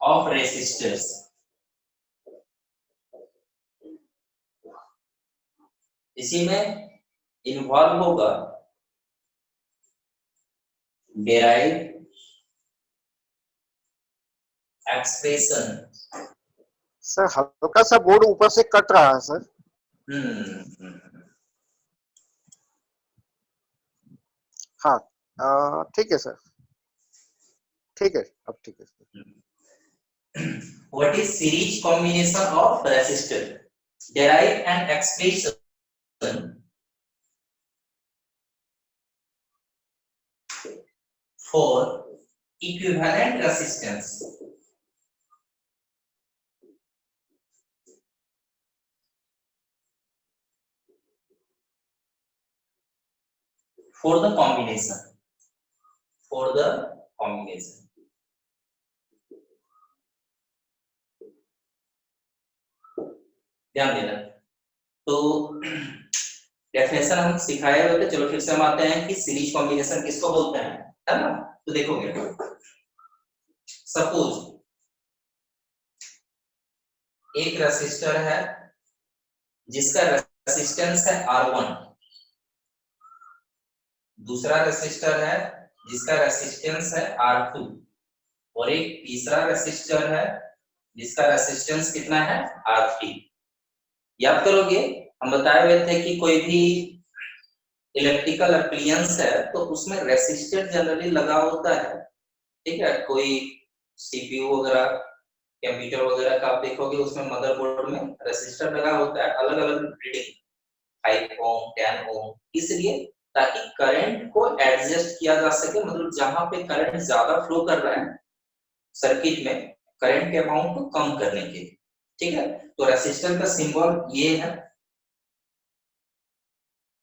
Of resistors इसी में involve होगा डेराइव एक्सप्रेशन। सर हल्का सा बोर्ड ऊपर से कट रहा है सर। हाँ ठीक है सर, ठीक है, अब ठीक है sir. What is series combination of resistor? Derive an expression for equivalent resistance for the combination ध्यान देना। तो डेफिनेशन हम सिखाए हुए थे, चलो फिर से हम आते हैं कि सीरीज कॉम्बिनेशन किसको बोलते हैं, है ना। तो देखोगे सपोज एक रेसिस्टर है जिसका रेसिस्टेंस है R1, दूसरा रेसिस्टर है जिसका रेसिस्टेंस है R2 और एक तीसरा रेसिस्टर है जिसका रेसिस्टेंस कितना है R3। याद करोगे हम बताए हुए थे कि कोई भी इलेक्ट्रिकल अप्लायंस है तो उसमें रेसिस्टर जनरली लगा होता है, ठीक है। कोई सीपीयू वगैरह कंप्यूटर वगैरह का आप देखोगे उसमें मदरबोर्ड में रेसिस्टर लगा होता है, अलग अलग रीडिंग 5 ओम 10 ओम, इसलिए ताकि करंट को एडजस्ट किया जा सके, मतलब जहां पे करंट ज्यादा फ्लो कर रहा है सर्किट में करंट के अमाउंट को कम करने के लिए, ठीक है। तो रेसिस्टर का सिंबल ये है,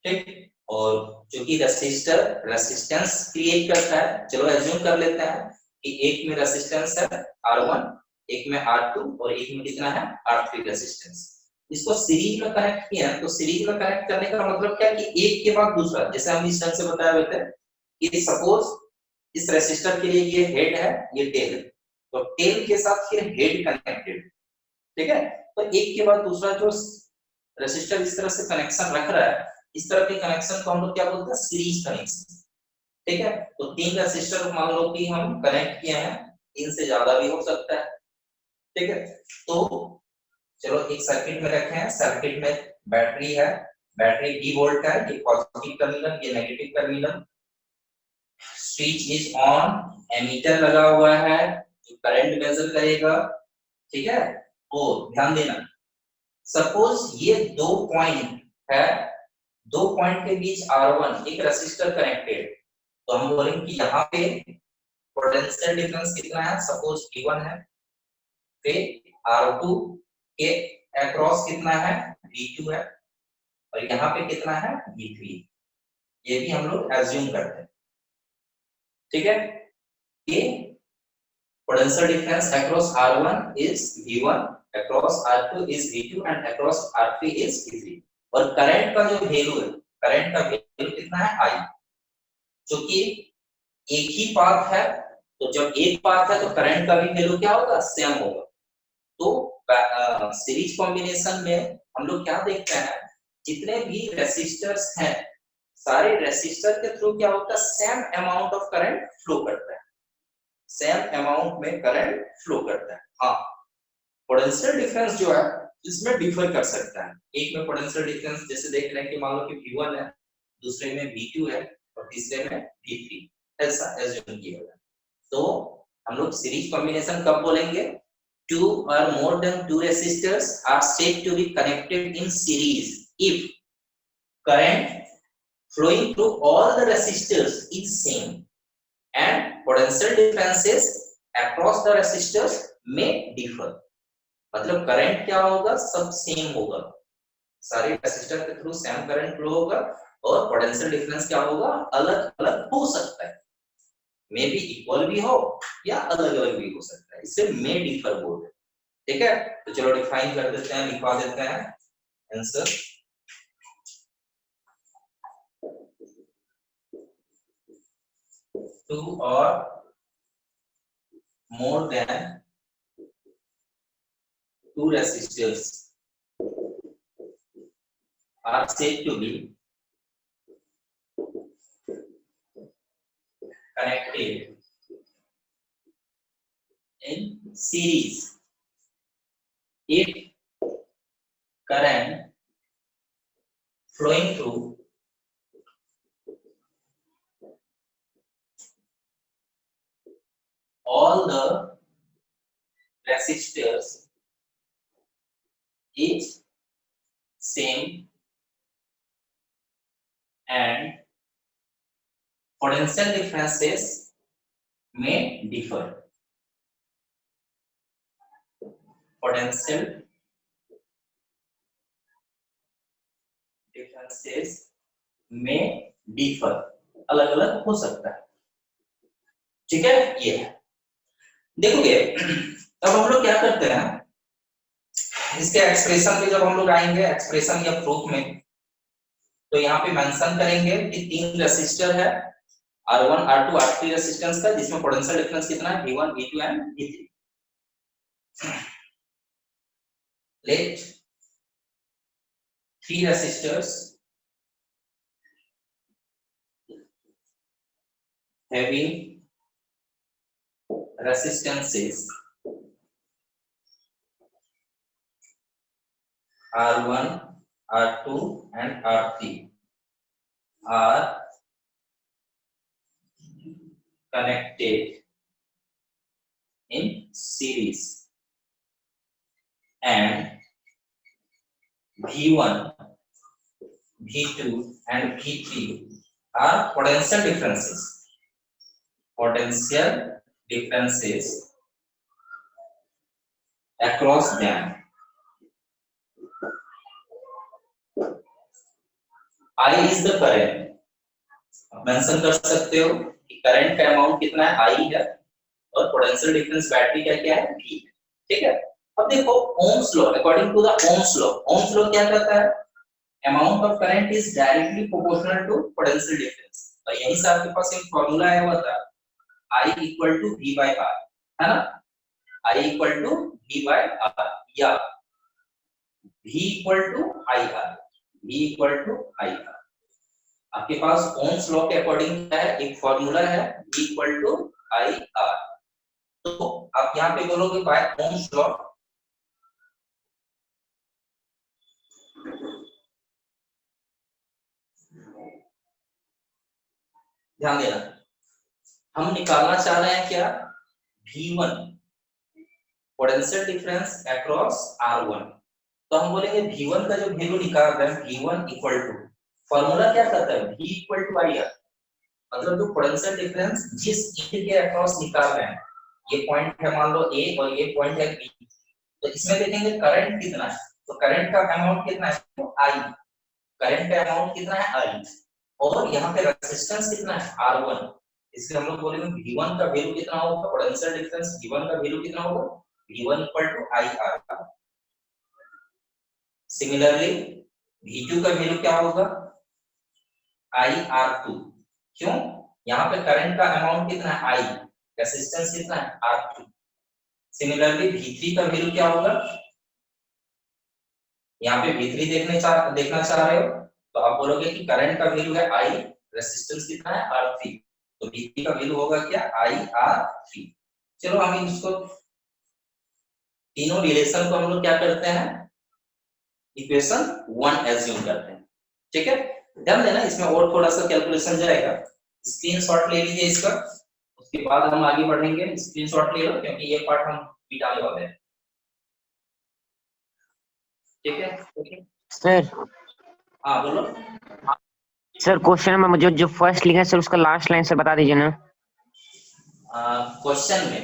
ठीक। और जो कि रेसिस्टर रेसिस्टेंस क्रिएट करता है, चलो एज्यूम कर लेते हैं कि एक में रेसिस्टेंस है R1, एक में R2 और एक में कितना है R3 रेसिस्टेंस। इसको सीरीज में कनेक्ट किया तो सीरीज में कनेक्ट करने का मतलब क्या कि एक के बाद दूसरा, जैसे हम इस ढंग से बताए हुए थे कि सपोज इस रेसिस्टर के लिए ये हेड है ये टेल है, तो टेल के साथ फिर हेड कनेक्टेड, ठीक है। तो एक के बाद दूसरा जो रेसिस्टर इस तरह से कनेक्शन रख रहा है, इस तरह के कनेक्शन को हम लोग क्या बोलते हैं सीरीज कनेक्शन, ठीक है। तो 3 रेसिस्टर मान लो कि हम कनेक्ट किए हैं, 3 से ज्यादा भी हो सकता है, ठीक है। तो चलो एक सर्किट में रखे हैं, सर्किट में बैटरी है, बैटरी D वोल्ट है, ये पॉजिटिव टर्मिनल ये negative terminal, switch is on, ammeter लगा हुआ है जो करंट मेजर करेगा, ठीक है। और ध्यान देना सपोज ये 2 पॉइंट है, 2 पॉइंट के बीच R1 एक रेसिस्टर कनेक्टेड, तो हम बोलेंगे कि यहाँ पे पोटेंशियल डिफरेंस कितना है, सपोज V1 है, फिर R2 के अक्रॉस कितना है V2 है और यहाँ पे कितना है V3, ये भी हम लोग एज्यूम करते हैं, ठीक है। ये potential difference across R1 is V1, across R2 is V2 and across R3 is V3। और करंट का जो वैल्यू है, करंट का वैल्यू कितना है I, क्योंकि एक ही पाथ है, तो जब एक पाथ है तो करंट का भी वैल्यू क्या होगा सेम होगा। तो सीरीज कॉम्बिनेशन में हम लोग क्या देखते हैं, जितने भी रेसिस्टर्स हैं सारे रेसिस्टर के थ्रू क्या होता है same amount of current flow करता है, सेम अमाउंट में करंट फ्लो करता है। हाँ पोटेंशियल डिफरेंस जो है इसमें डिफर कर सकता है, एक में पोटेंशियल डिफरेंस जैसे देख रहे हैं कि मान लो कि V1 है, दूसरे में V2 है और तीसरे में V3, ऐसा एज्यूम किया है। तो हम लोग सीरीज कॉम्बिनेशन कब बोलेंगे, 2 or more than 2 resistors are said to be connected in series if current flowing through all the resistors is same and potential differences across the resistors may differ। मतलब current क्या होगा सब same होगा, सारे resistor के through same current flow होगा और potential difference क्या होगा अलग अलग हो सकता है, मे बी इक्वल भी हो या अलग अलग भी हो सकता है, इससे मे डिफर बोल, ठीक है। तो चलो डिफाइन कर देते हैं, लिखवा देते हैं आंसर। टू और more than two resistors are said to be connected in series if current flowing through all the resistors is same and potential differences may differ. Potential differences may differ, अलग अलग हो सकता है, ठीक है। ये है, देखोगे तब हम लोग क्या करते हैं, इसके एक्सप्रेशन पे जब हम लोग आएंगे एक्सप्रेशन या प्रूफ में, तो यहाँ पे मेंशन करेंगे कि तीन रेसिस्टर है R1 R2 R3 रेसिस्टेंस का, जिसमें पोटेंशियल डिफरेंस कितना है V1 V2 and V3। Let three resistors having resistances R1 R2 and R3 are connected in series and V1 V2 and V3 are potential differences across them। I is the current, mention कर सकते हो कि current का amount कितना है I है, और potential difference battery का क्या है V, ठीक है। अब देखो Ohm's law, according to the Ohm's law क्या कहता है, amount of current is directly proportional to potential difference, और यहीं से आपके पास एक फॉर्मूला आया हुआ था I equal to V bye R, है ना, I equal to V bye R या V equal to IR, V equal to IR। आपके पास ओम्स लॉ के अकॉर्डिंग क्या है, एक फॉर्मूला है V इक्वल टू IR। तो आप यहाँ पे बोलोगे बाय ओम्स लॉ, ध्यान देना, हम निकालना चाह रहे हैं क्या, V1 potential difference across R1। तो हम बोलेंगे V1 का जो वैल्यू निकाल रहे हैं V1 इक्वल टू, फॉर्मूला क्या कहता है V इक्वल टू IR, मतलब जो पोटेंशियल डिफरेंस जिस इंट के अक्रॉस निकाल रहे हैं, ये पॉइंट है मान लो A और ये पॉइंट है B, तो इसमें देखेंगे करंट कितना है, तो करंट का अमाउंट कितना है तो I, करंट का अमाउंट कितना है I, और यहाँ पे रेजिस्टेंस कितना है R1, इसलिए हम लोग बोलेंगे V1 का वैल्यू कितना होगा, पोटेंशियल डिफरेंस V1 का वैल्यू कितना होगा V1 equal to IR। Similarly V2 का वैल्यू क्या होगा IR2, क्यों, यहाँ पे करंट का अमाउंट कितना है I, रेजिस्टेंस कितना है R2। सिमिलरली V3 का वैल्यू क्या होगा, यहाँ पे V3 देखना चाह रहे हो, तो आप बोलोगे कि करंट का वैल्यू है I, रेजिस्टेंस कितना है R3, तो V3 का वैल्यू होगा क्या IR3। चलो हम इसको तीनों रिलेशन को हम लोग क्या करते हैं, इक्वेशन 1 एज्यूम करते हैं, ठीक है। ध्यान देना, इसमें और थोड़ा सा कैलकुलेशन जाएगा, स्क्रीनशॉट ले लीजिए इसका, उसके बाद हम आगे बढ़ेंगे। स्क्रीनशॉट ले लो क्योंकि ये पार्ट हम मिटाने वाले हैं, ठीक है। ओके सर, हाँ बोलो सर क्वेश्चन में मुझे जो फर्स्ट लिखा है सर उसका लास्ट लाइन से बता दीजिए ना। क्वेश्चन में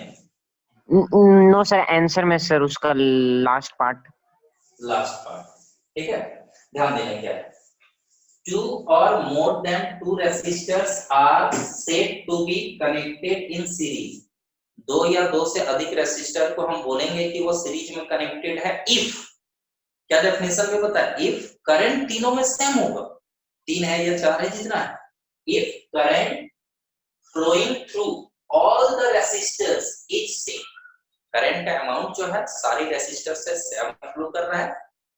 नो सर, आंसर में सर उसका लास्ट पार्ट, ठीक है। ध्यान देना क्या है, 2 or more than 2 resistors are said to be connected in series। दो या दो से अधिक रेसिस्टर को हम बोलेंगे कि वो सीरीज में कनेक्टेड है इफ, क्या डेफिनेशन में पता है, इफ करंट तीनों में सेम होगा, 3 है या 4 है जितना है, if current flowing through all the resistors is same, current का अमाउंट जो है सारी रेसिस्टर से सेम फ्लो कर रहा है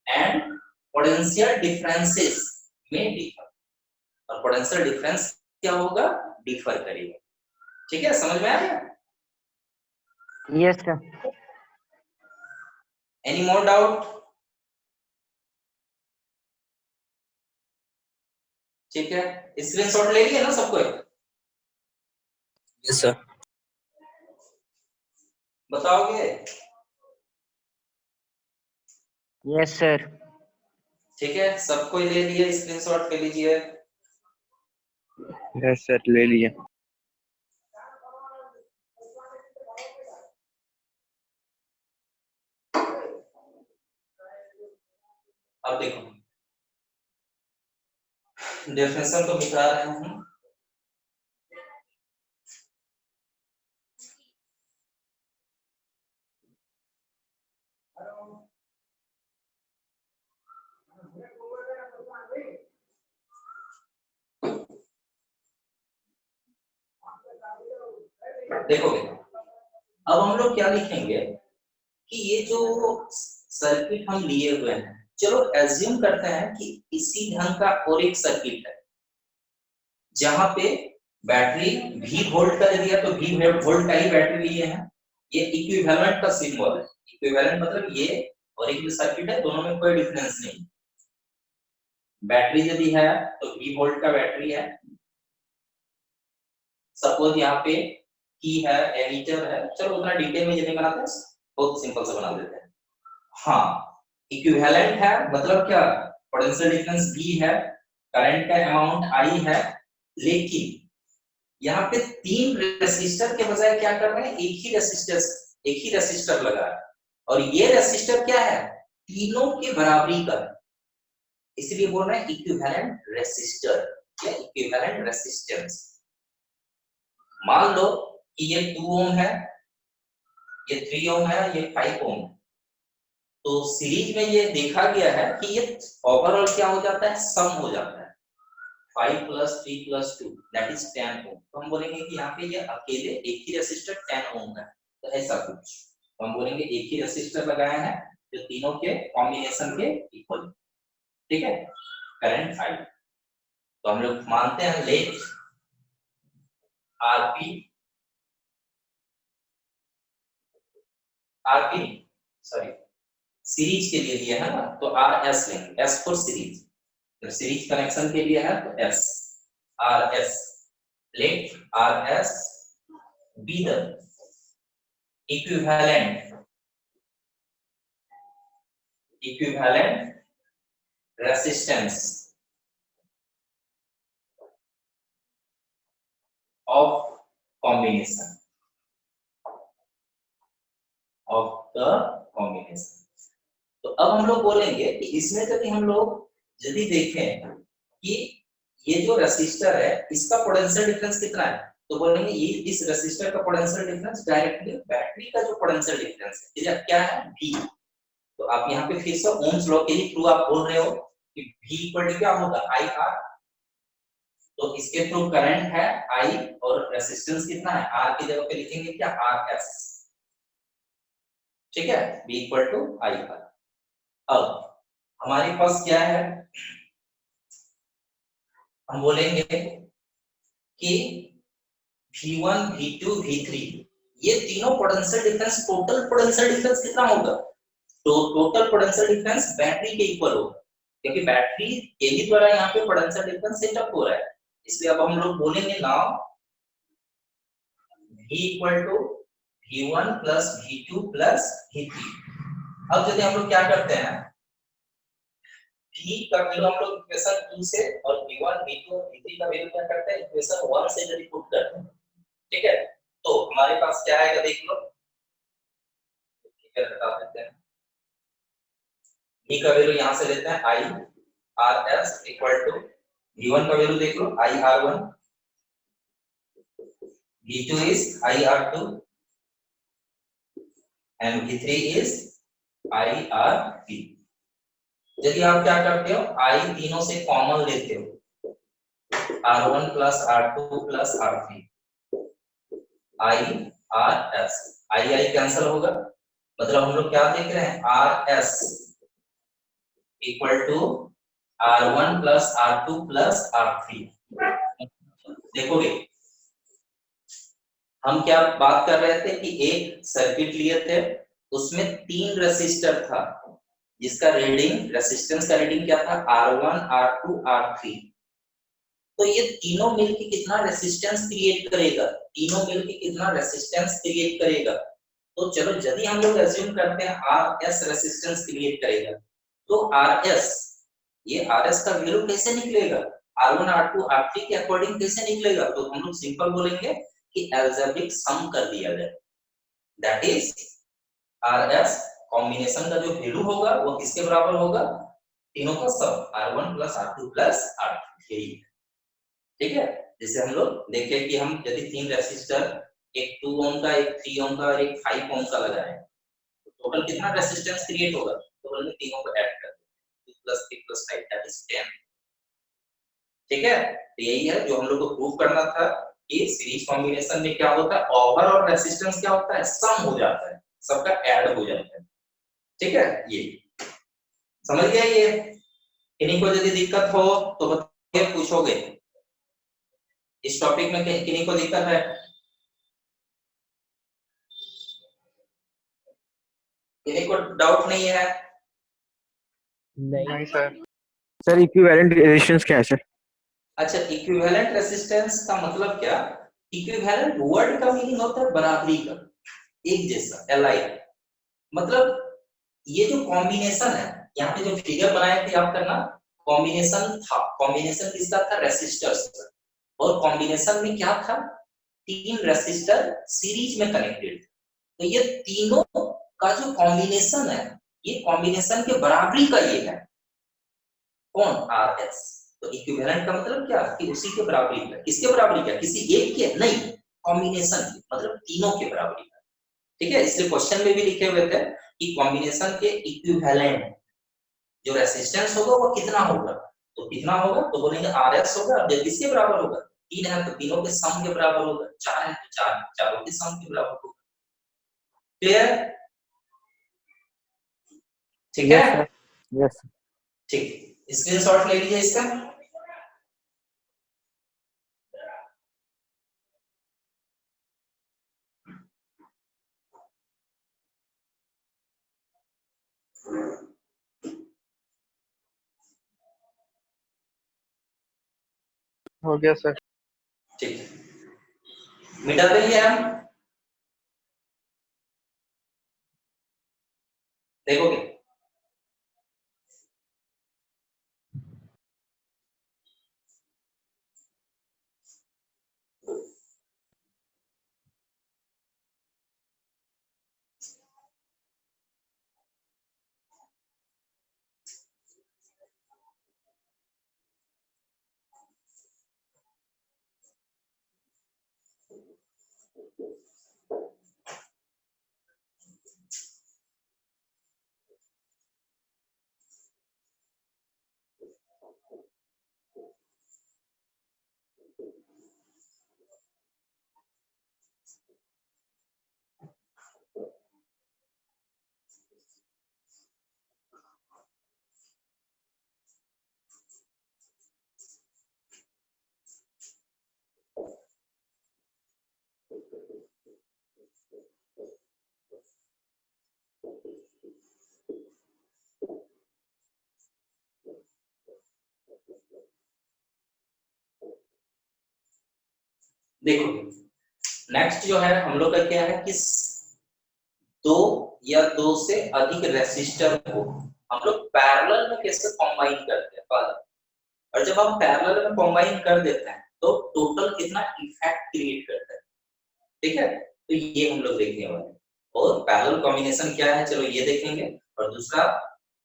एंड पोटेंशियल डिफरेंसेस में डिफर, और पोटेंशियल डिफरेंस क्या होगा, डिफर करेगा। ठीक है, समझ में आ गया? Yes sir. Any more doubt? ठीक है, स्क्रीनशॉट ले लिया ना सबको? Yes sir. बताओगे? Yes sir. ठीक है, सबको ले लिया, स्क्रीनशॉट ले लीजिए। यस सर, ले लिया। अब देखो, डेफिनेशन तो मिटा रहे हैं। देखोगे, अब हम लोग क्या लिखेंगे कि ये जो सर्किट हम लिए हुए हैं, चलो एज्यूम करते हैं कि इसी ढंग का और एक सर्किट है जहां पे बैटरी V वोल्ट का दिया, तो V वोल्ट का ही बैटरी लिए हैं। ये इक्विवेलेंट का सिंबल है। इक्विवेलेंट मतलब ये और एक सर्किट है, दोनों में कोई डिफरेंस नहीं। बैटरी यदि है तो V वोल्ट का बैटरी है। सपोज यहाँ पे की है, एमीटर है, चलो उतना डिटेल में नहीं बनाते, बहुत सिंपल से बना देते हैं। हाँ, इक्विवेलेंट है मतलब क्या, पोटेंशियल डिफरेंस V है, करंट का अमाउंट I है, लेकिन यहाँ पे 3 रेसिस्टर के बजाय क्या कर रहे हैं, एक ही रेसिस्टर लगा है, और ये रेसिस्टर क्या है, तीनों के बराबरी का है, इसलिए बोल रहे हैं इक्विवेलेंट रेसिस्टर या इक्विवेलेंट रेसिस्टेंस। मान लो कि ये 2 ओम है, ये 3 ओम है, ये 5 ओम, तो सीरीज में ये देखा गया है कि ये ओवरऑल क्या हो जाता है, सम हो जाता है, 5 + 3 + 2 दैट इज 10 ओम। तो हम बोलेंगे कि यहाँ पे ये अकेले एक ही रेसिस्टर 10 ओम है, तो ऐसा कुछ तो हम बोलेंगे एक ही रेसिस्टर लगाया है जो तीनों के कॉम्बिनेशन के इक्वल। ठीक है, करंट I, तो हम लोग मानते हैं लेट आरपी सॉरी सीरीज के लिए दिया है ना, तो RS लेंगे, S फॉर सीरीज, जब सीरीज कनेक्शन के लिए है तो S, RS, let RS be the equivalent resistance of combination of the combination। तो अब हम लोग बोलेंगे कि इसमें कभी हम लोग यदि देखें कि ये जो रेसिस्टर है इसका पोटेंशियल डिफरेंस कितना है, तो बोलेंगे ये इस रेसिस्टर का पोटेंशियल डिफरेंस डायरेक्टली बैटरी का जो पोटेंशियल डिफरेंस है ये क्या है, V। तो आप यहाँ पे फिर से ओम्स लॉ के ही थ्रू आप बोल रहे हो कि V इक्वल टू क्या होगा, IR, तो इसके थ्रू करंट है I और रेसिस्टेंस कितना है, R की जगह पे लिखेंगे क्या, RS। ठीक है, V इक्वल टू IR। अब हमारे पास क्या है, हम बोलेंगे कि V1 V2 V3 ये तीनों potential difference, total potential difference कितना होगा, तो टोटल पोटेंशियल डिफरेंस बैटरी के इक्वल होगा, क्योंकि बैटरी के ही द्वारा यहाँ पे पोटेंशियल डिफरेंस सेटअप हो रहा है, इसलिए अब हम लोग बोलेंगे now V equal to V1 plus V2 plus V3। अब यदि हम लोग क्या करते हैं, V का वैल्यू हम लोग इक्वेशन 2 से और V1 V2 और V3 का वैल्यू क्या करते हैं, इक्वेशन 1 से यदि पुट करते हैं, ठीक है, तो हमारे पास क्या आएगा देख लो, ठीक है बता देते हैं। V का वैल्यू यहां से लेते हैं IRS इक्वल टू V1 का वैल्यू देख लो IR1, V2 is IR2 and V3 is IRP। यदि आप क्या करते हो, I तीनों से कॉमन लेते हो, R1 plus R2 plus R3, I R S, I cancel होगा, मतलब हम लोग क्या देख रहे हैं, R S equal to R1 plus R2 plus R3। देखोगे हम क्या बात कर रहे थे कि एक सर्किट लिए थे, उसमें 3 रेसिस्टर था, जिसका रीडिंग, रेसिस्टेंस का रीडिंग क्या था, R1 R2 R3। तो ये तीनों मिलके कितना रेसिस्टेंस क्रिएट करेगा, तीनों मिलके कितना रेसिस्टेंस क्रिएट करेगा। तो चलो यदि हम लोग अज्यूम करते हैं RS रेसिस्टेंस क्रिएट करेगा, तो RS, ये RS का वैल्यू कैसे निकलेगा, R1 R2 R3 के अकॉर्डिंग कैसे निकलेगा, तो हम लोग सिंपल बोलेंगे कि अलजेब्रिक सम कर दिया जाए, दैट इज RS कॉम्बिनेशन का जो वैल्यू होगा वो किसके बराबर होगा, तीनों का सम, R1 plus R2 plus R3। यही है, ठीक है। जैसे हम लोग देखे कि हम यदि 3 रेसिस्टर, एक 2 ओम का, एक 3 ओम का और एक 5 ओम का लगाए, तो टोटल कितना रेसिस्टेंस क्रिएट होगा, टोटल में तीनों को ऐड कर 2 प्लस 3 प्लस 5 दैट इज 10। ठीक है, तो यही है जो हम लोग को प्रूव करना था कि सीरीज कॉम्बिनेशन में क्या होता है, ओवरऑल रेसिस्टेंस क्या होता है, सम हो जाता है, सबका ऐड हो जाता है। ठीक है, ये समझ गया। ये किन्हीं को यदि दिक्कत हो तो बताइए, पूछोगे इस टॉपिक में, किन्हीं को दिक्कत है, किन्हीं को डाउट नहीं है। नहीं सर। सर इक्विवेलेंट रेजिस्टेंस क्या है सर? अच्छा, इक्विवेलेंट रेसिस्टेंस का मतलब क्या, इक्विवेलेंट वर्ड का मीनिंग होता है बराबरी का, एक जैसा, एलाइक। मतलब ये जो कॉम्बिनेशन है, यहाँ पे जो फिगर बनाए थे आप करना, कॉम्बिनेशन था, कॉम्बिनेशन किसका था, रेसिस्टर्स का। और कॉम्बिनेशन में क्या था, 3 रेसिस्टर सीरीज में कनेक्टेड। तो ये तीनों का जो कॉम्बिनेशन है, ये कॉम्बिनेशन के बराबरी का ये है, कौन, RS। तो इक्विवेलेंट का मतलब क्या, कि उसी के बराबरी का, किसके बराबरी का, किसी एक के नहीं, कॉम्बिनेशन के, मतलब तीनों के बराबरी का। ठीक है, इसलिए क्वेश्चन में भी लिखे हुए थे कि कॉम्बिनेशन के इक्विवेलेंट जो रेसिस्टेंस होगा वो कितना होगा, तो कितना होगा, तो बोलेंगे RS होगा। अब किसके बराबर होगा, 3 है तो तीनों के सम के बराबर होगा, 4 है तो चारों के सम के बराबर होगा। क्लियर, ठीक है, यस सर, यस। ठीक, स्क्रीनशॉट ले लीजिए इसका। हो गया सर। ठीक है, मिटा देंगे हम, देखोगे। देखो नेक्स्ट जो है हम लोग का क्या है कि 2 या 2 से अधिक रेसिस्टर को हम लोग पैरेलल में कैसे कंबाइन करते हैं पहले, और जब हम पैरेलल में कंबाइन कर देते हैं तो टोटल कितना इफेक्ट क्रिएट करता है। ठीक है, तो ये हम लोग देखने वाले हैं। और पैरेलल कॉम्बिनेशन क्या है, चलो ये देखेंगे, और दूसरा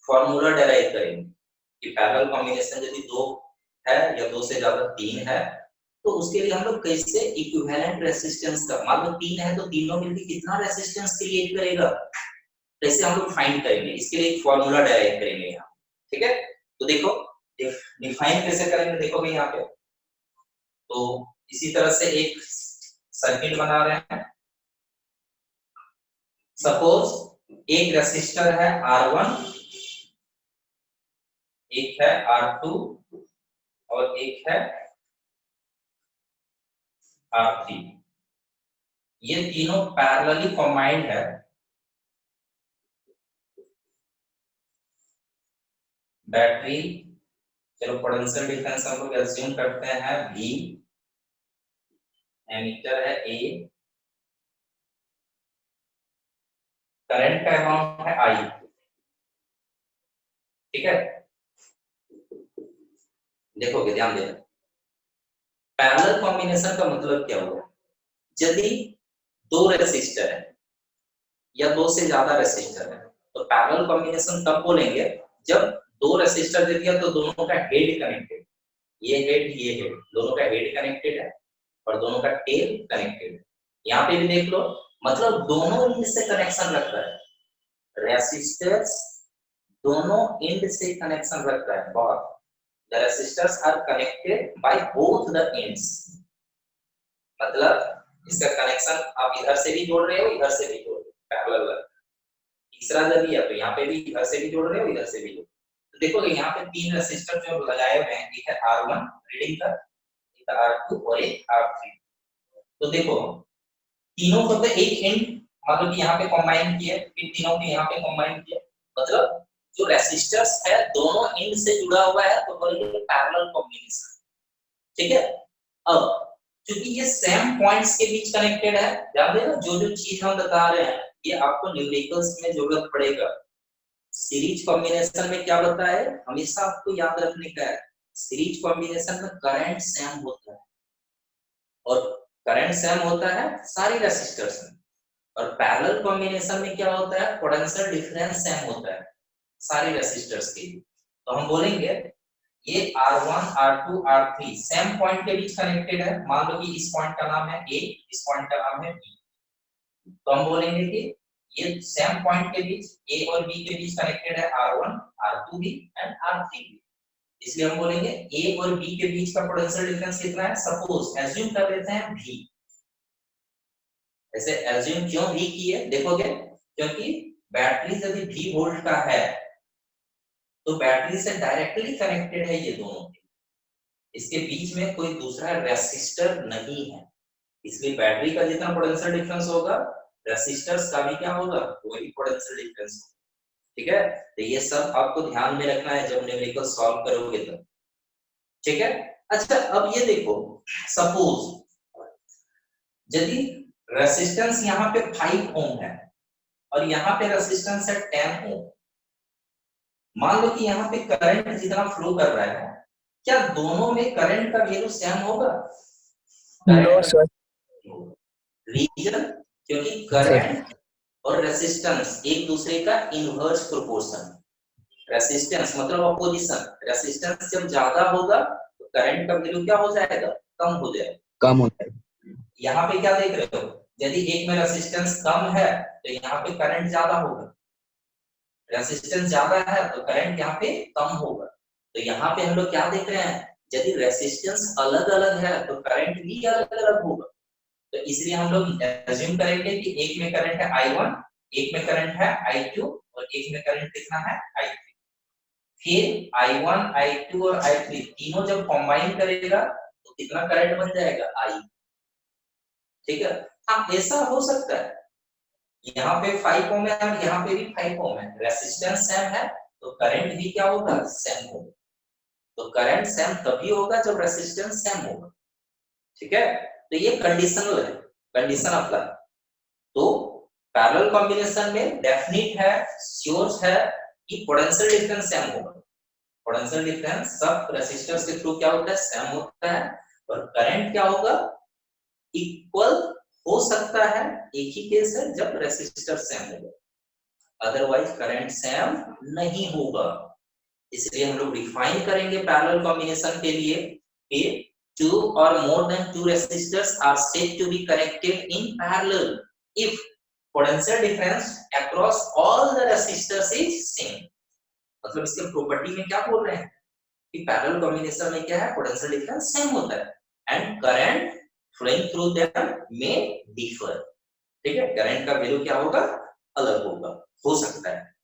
फॉर्मूला डेराइव करेंगे कि पैरेलल कॉम्बिनेशन यदि 2 है या 2 से ज्यादा 3 है, तो उसके लिए हम लोग कैसे इक्विवेलेंट रेसिस्टेंस का, मान लो 3 है तो तीनों मिलकर कितना रेसिस्टेंस क्रिएट करेगा, कैसे हम लोग फाइंड करेंगे, इसके लिए एक फॉर्मूला डेराइव करेंगे यहाँ। ठीक है, तो देखो डिफाइन कैसे करेंगे, देखोगे यहाँ पे। तो इसी तरह से एक सर्किट बना रहे हैं। सपोज एक रेसिस्टर है R1, एक है R2 और एक है R3। ये तीनों पैरेलली कंबाइंड है। बैटरी, चलो पोटेंशियल डिफरेंस हम लोग एज्यूम करते हैं V, एमीटर है A, करंट का अमाउंट है I, ठीक है। देखोगे, ध्यान देना, पैरेलल कॉम्बिनेशन का मतलब क्या होगा? यदि दो रेसिस्टर है या दो से ज्यादा रेसिस्टर है तो पैरेलल कॉम्बिनेशन तब बोलेंगे जब दो रेसिस्टर दे दिया तो दोनों का हेड कनेक्टेड, ये हेड दोनों का हेड कनेक्टेड है और दोनों का टेल कनेक्टेड है। यहाँ पे भी देख लो, मतलब दोनों एंड से कनेक्शन रख रहा है, रेसिस्टर्स दोनों एंड से कनेक्शन रख रहा है। बहुत the resistors are connected by both the ends, मतलब इसका कनेक्शन आप इधर से भी जोड़ रहे हो, इधर से भी जोड़ रहे हो, पैरेलल। तीसरा जब है तो यहाँ पे भी इधर से भी जोड़ रहे हो, इधर से भी जोड़। तो देखोगे यहाँ पे तीन रेसिस्टर जो लगाए हुए हैं, एक है R1 रीडिंग का, एक R2 और एक R3। तो देखो तीनों को तो एक एंड मतलब कि यहाँ पे कंबाइन किए, फिर तीनों के यहाँ पे कंबाइन किए, मतलब जो रेसिस्टर्स है दोनों एंड से जुड़ा हुआ है तो बोलेंगे पैरेलल कॉम्बिनेशन, ठीक है। अब क्योंकि ये सेम पॉइंट्स के बीच कनेक्टेड है, ध्यान देना जो जो चीज हम बता रहे हैं ये आपको न्यूमेरिकल्स में जरूरत पड़ेगा। सीरीज कॉम्बिनेशन में क्या बताया है, हमेशा आपको याद रखने का है, सीरीज कॉम्बिनेशन में करंट सेम होता है और करंट सेम होता है सारी रेसिस्टर्स में, और पैरेलल कॉम्बिनेशन में क्या होता है, पोटेंशियल डिफरेंस सेम होता है सारे रेसिस्टर्स के लिए। तो हम बोलेंगे ये R1 R2 R3 same point के बीच कनेक्टेड है। मान लो कि इस पॉइंट का नाम है A, इस पॉइंट का नाम है B, तो हम बोलेंगे कि ये सेम पॉइंट के बीच A और B के बीच कनेक्टेड है R1 R2 भी एंड R3 भी। इसलिए हम बोलेंगे A और B के बीच का पोटेंशियल डिफरेंस कितना है, सपोज एज्यूम कर लेते हैं V। ऐसे एज्यूम क्यों V किए, देखोगे क्योंकि बैटरी यदि V वोल्ट का है तो बैटरी से डायरेक्टली कनेक्टेड है ये दोनों, इसके बीच में कोई दूसरा रेसिस्टर नहीं है, इसलिए बैटरी का जितना पोटेंशियल डिफरेंस होगा रेसिस्टर्स का भी क्या होगा, वही पोटेंशियल डिफरेंस, ठीक है। तो ये सब आपको ध्यान में रखना है जब न्यूमेरिकल सॉल्व करोगे तो, ठीक है। अच्छा अब ये देखो, सपोज यदि रेसिस्टेंस यहाँ पे 5 ओम है और यहाँ पे रेसिस्टेंस है 10 ओम, मान लो कि यहाँ पे करंट जितना फ्लो कर रहा है, क्या दोनों में करंट का वैल्यू सेम होगा? No sir. रीजन, क्योंकि करंट और रेसिस्टेंस एक दूसरे का इनवर्स प्रोपोर्शन। रेसिस्टेंस मतलब अपोजिशन, रेसिस्टेंस जब ज्यादा होगा तो करंट का वैल्यू क्या हो जाएगा, कम हो जाएगा, कम होता है। यहाँ पे क्या देख रहे हो, यदि एक में रेसिस्टेंस कम है तो यहाँ पे करंट ज्यादा होगा, रेसिस्टेंस ज्यादा है तो करंट यहाँ पे कम होगा। तो यहाँ पे हम लोग क्या देख रहे हैं, यदि रेसिस्टेंस अलग अलग है तो करंट भी अलग अलग होगा। तो इसलिए हम लोग एज्यूम करेंगे कि एक में करंट है I1, एक में करंट है I2 और एक में करंट कितना है I3। फिर I1 I2 और I3 तीनों जब कंबाइन करेगा तो कितना करंट बन जाएगा, I, ठीक है। हाँ ऐसा हो सकता है, यहाँ पे 5 ओम है और यहाँ पे भी 5 ओम है, रेसिस्टेंस सेम है तो करंट भी क्या होगा, सेम होगा। तो करंट सेम तभी होगा जब रेसिस्टेंस सेम होगा, ठीक है। तो ये कंडीशनल है, कंडीशन अप्लाई। तो पैरेलल कॉम्बिनेशन में डेफिनेट है, श्योर है कि पोटेंशियल डिफरेंस सेम होगा। पोटेंशियल डिफरेंस सब रेसिस्टर्स के थ्रू क्या होता है, सेम होता है, और करंट क्या होगा, इक्वल हो सकता है। एक ही केस है जब रेसिस्टर सेम होगा, अदरवाइज करंट सेम नहीं होगा। इसलिए हम लोग डिफाइन करेंगे पैरेलल कॉम्बिनेशन के लिए कि 2 or more than 2 resistors are said to be connected in parallel if potential difference across all the resistors is same। मतलब इसके प्रॉपर्टी में क्या बोल रहे हैं कि पैरेलल कॉम्बिनेशन में क्या है, पोटेंशियल डिफरेंस सेम होता है and current flowing through them में डिफर, ठीक है, करंट का वैल्यू क्या होगा, अलग होगा, हो सकता है।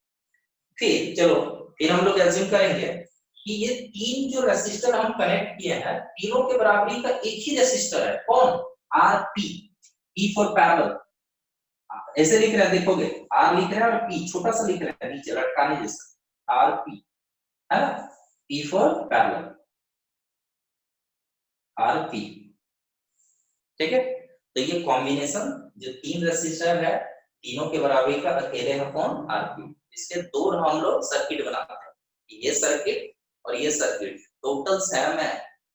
फिर चलो, फिर हम लोग एज्यूम करेंगे कि ये तीन जो रेसिस्टर हम कनेक्ट किए हैं, तीनों के बराबरी का एक ही रेसिस्टर है, कौन, आरपी, पी फॉर पैरेलल, ऐसे लिख रहे हैं, देखोगे आर लिख रहे हैं और पी छोटा सा लिख रहे हैं नीचे लटकाने जैसा, आरपी है ना, पी फॉर पैरेलल, आरपी, ठीक है। तो ये कॉम्बिनेशन जो तीन रेसिस्टर है, तीनों के बराबरी का अकेले है कौन, आरपी। इसके दो हम लोग सर्किट बनाते हैं, ये सर्किट और ये सर्किट टोटल सेम है,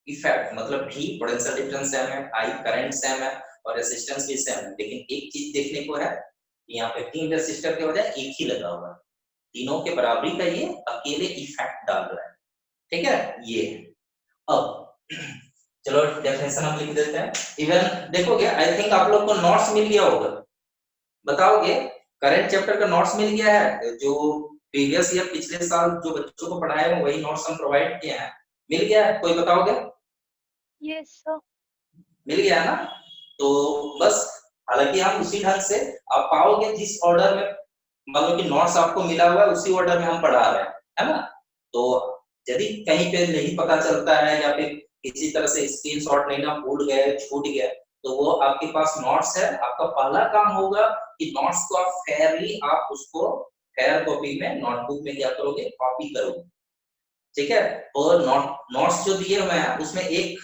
इफेक्ट मतलब भी पोटेंशियल डिफरेंस सेम है, आई करंट सेम है और रेजिस्टेंस भी सेम है, लेकिन एक चीज देखने को है, यहाँ पे तीन रेसिस्टर के बजाय एक ही लगा हुआ है, तीनों के बराबरी का ये अकेले इफेक्ट डाल रहा है, ठीक है। ये अब चलो डेफिनेशन हम लिख देते हैं। इवन देखोगे, आई थिंक आप लोग को नोट्स मिल गया होगा, बताओगे करंट चैप्टर का नोट्स मिल गया है, जो प्रीवियस ईयर पिछले साल जो बच्चों को पढ़ाया है वही नोट्स हम प्रोवाइड किए हैं, मिल गया है, कोई बताओगे? यस सर, मिल गया ना, तो बस, हालांकि हम उसी ढंग से आप पाओगे जिस ऑर्डर में मतलब कि नोट्स आपको मिला हुआ है उसी ऑर्डर में हम पढ़ा रहे हैं, है ना। तो यदि कहीं पे नहीं पता चलता है या फिर किसी तरह से स्क्रीनशॉट लेना भूल गए, छूट गया, तो वो आपके पास नोट्स है, आपका पहला काम होगा कि नोट्स को आप फेयरली आप उसको फेयर कॉपी में नोटबुक में क्या करोगे, कॉपी करोगे, ठीक है। और नोट्स जो दिए हुए हैं उसमें एक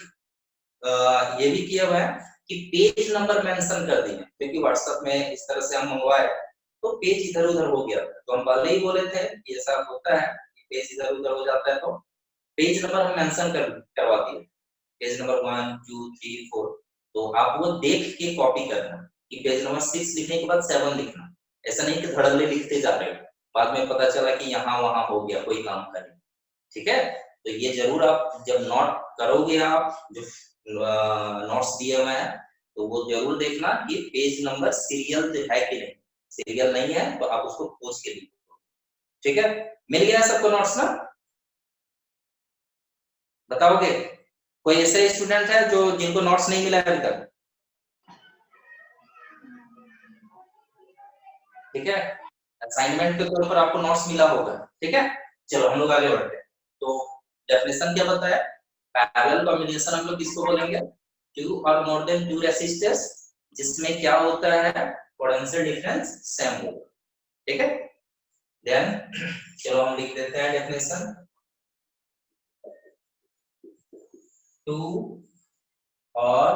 ये भी किया हुआ है कि पेज नंबर मेंशन कर दिए, क्योंकि व्हाट्सएप में इस तरह से हम मंगवाए तो पेज इधर उधर हो गया, तो हम पहले ही बोले थे कि ऐसा होता है कि पेज इधर उधर हो जाता है, तो पेज नंबर हम मेंशन करवा दिए, पेज नंबर 1 2 3 4, तो आप वो देख के कॉपी करना कि पेज नंबर 6 लिखने के बाद 7 लिखना, ऐसा नहीं कि धड़ल्ले लिखते जा रहे हो, बाद में पता चला कि यहाँ वहां हो गया कोई काम करें, ठीक है। तो ये जरूर आप जब नोट करोगे, आप जो नोट्स दिए हुए हैं तो वो जरूर देखना कि पेज नंबर सीरियल है कि नहीं, सीरियल नहीं है तो आप उसको पूछ के लिखो, ठीक है। मिल गया सबको नोट्स ना, बताओगे? कोई ऐसे स्टूडेंट है जो जिनको नोट्स नहीं मिला है अभी तक? ठीक है, असाइनमेंट के तौर पर आपको नोट्स मिला होगा, ठीक है। चलो हम लोग आगे बढ़ते हैं। तो डेफिनेशन क्या बताया, पैरेलल कॉम्बिनेशन हम लोग किसको बोलेंगे, टू और मोर देन टू रेसिस्टर्स जिसमें क्या होता है, पोटेंशियल डिफरेंस सेम होगा, ठीक है। देन चलो हम लिख देते हैं डेफिनेशन, टू और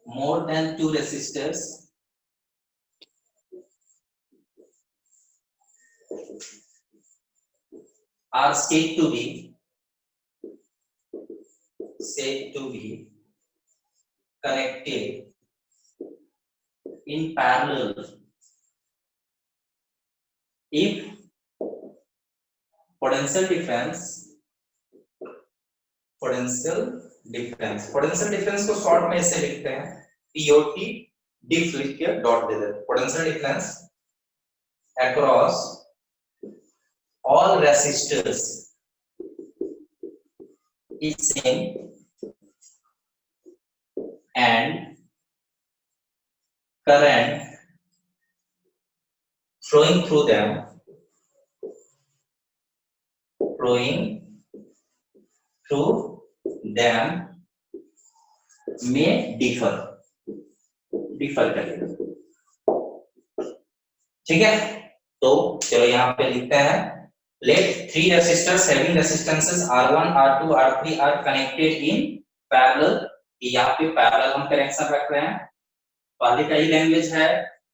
more than two resistors are said to be connected in parallel if potential difference को शॉर्ट में ऐसे लिखते हैं POT, डिफ लिख के डॉट दे देते, potential difference across all resistors is same and current flowing through them may differ करेगा, ठीक है। तो चलो यहाँ पे लिखते हैं, let three resistors having resistances R1, R2, R3 are connected in parallel, यहाँ पे पैरेलल हम कनेक्शन रख रहे हैं, पहले का ही लैंग्वेज है,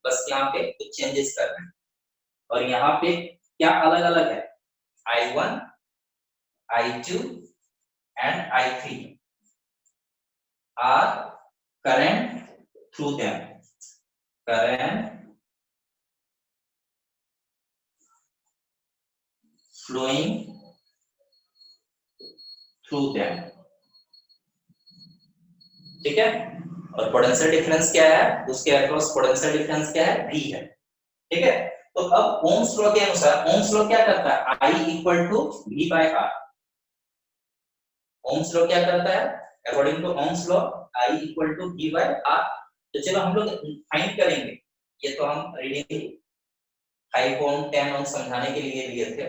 बस यहाँ पे कुछ चेंजेस कर रहे हैं, और यहाँ पे क्या अलग अलग है, I1, I2 and I3 are current through them, current flowing through them, ठीक है। और पोटेंशियल डिफरेंस क्या है, उसके अक्रॉस पोटेंशियल डिफरेंस क्या है, V है, ठीक है। तो अब ओम्स लॉ के अनुसार, ओम्स लॉ क्या करता है, I equal to V bye R, Ohm's law क्या करता है, according to Ohm's law I equal to V bye R। तो चलो हम लोग फाइंड करेंगे, ये तो हम रीडिंग 5 ओम 10 ओम समझाने के लिए लिए थे।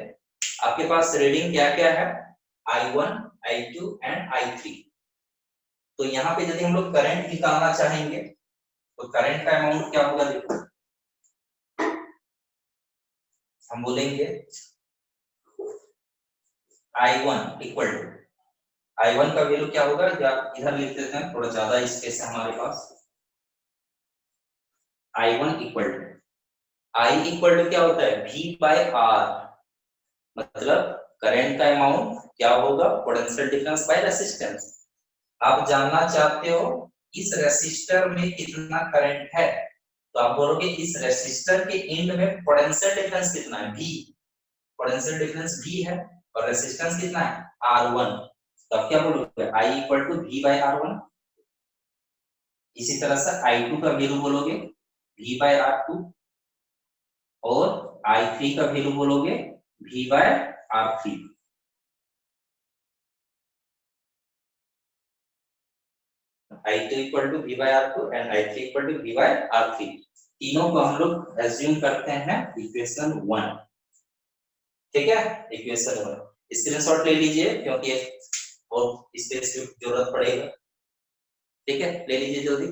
आपके पास रीडिंग क्या क्या है, I1 I2 एंड I3। तो यहाँ पे यदि हम लोग करंट निकालना चाहेंगे तो करंट का अमाउंट क्या होगा, देखो हम बोलेंगे I1 इक्वल टू, I1 का वैल्यू क्या होगा, इधर लिख देते हैं, थोड़ा ज्यादा स्पेस है हमारे पास। I1 equal to, I equal to क्या होता है, V बाय R, मतलब करंट का अमाउंट क्या होगा, पोटेंशियल डिफरेंस बाय रेसिस्टेंस। आप जानना चाहते हो इस रेसिस्टर में कितना करंट है, तो आप बोलोगे इस रेसिस्टर के एंड में पोटेंशियल डिफरेंस कितना है, V, पोटेंशियल डिफरेंस V है और रेसिस्टेंस कितना है, R1। तो आप क्या बोलोगे, I equal to V by R1। इसी तरह से I2 का वैल्यू बोलोगे V बाय R2 और I3 का वैल्यू बोलोगे V by R3। I2 equal to V by R2 and I3 equal to V by R3। तीनों को हम लोग एज्यूम करते हैं इक्वेशन 1, ठीक है, इक्वेशन 1 स्क्रीनशॉट ले लीजिए क्योंकि और स्पेस की जरूरत पड़ेगा, ठीक है, ले लीजिए जल्दी।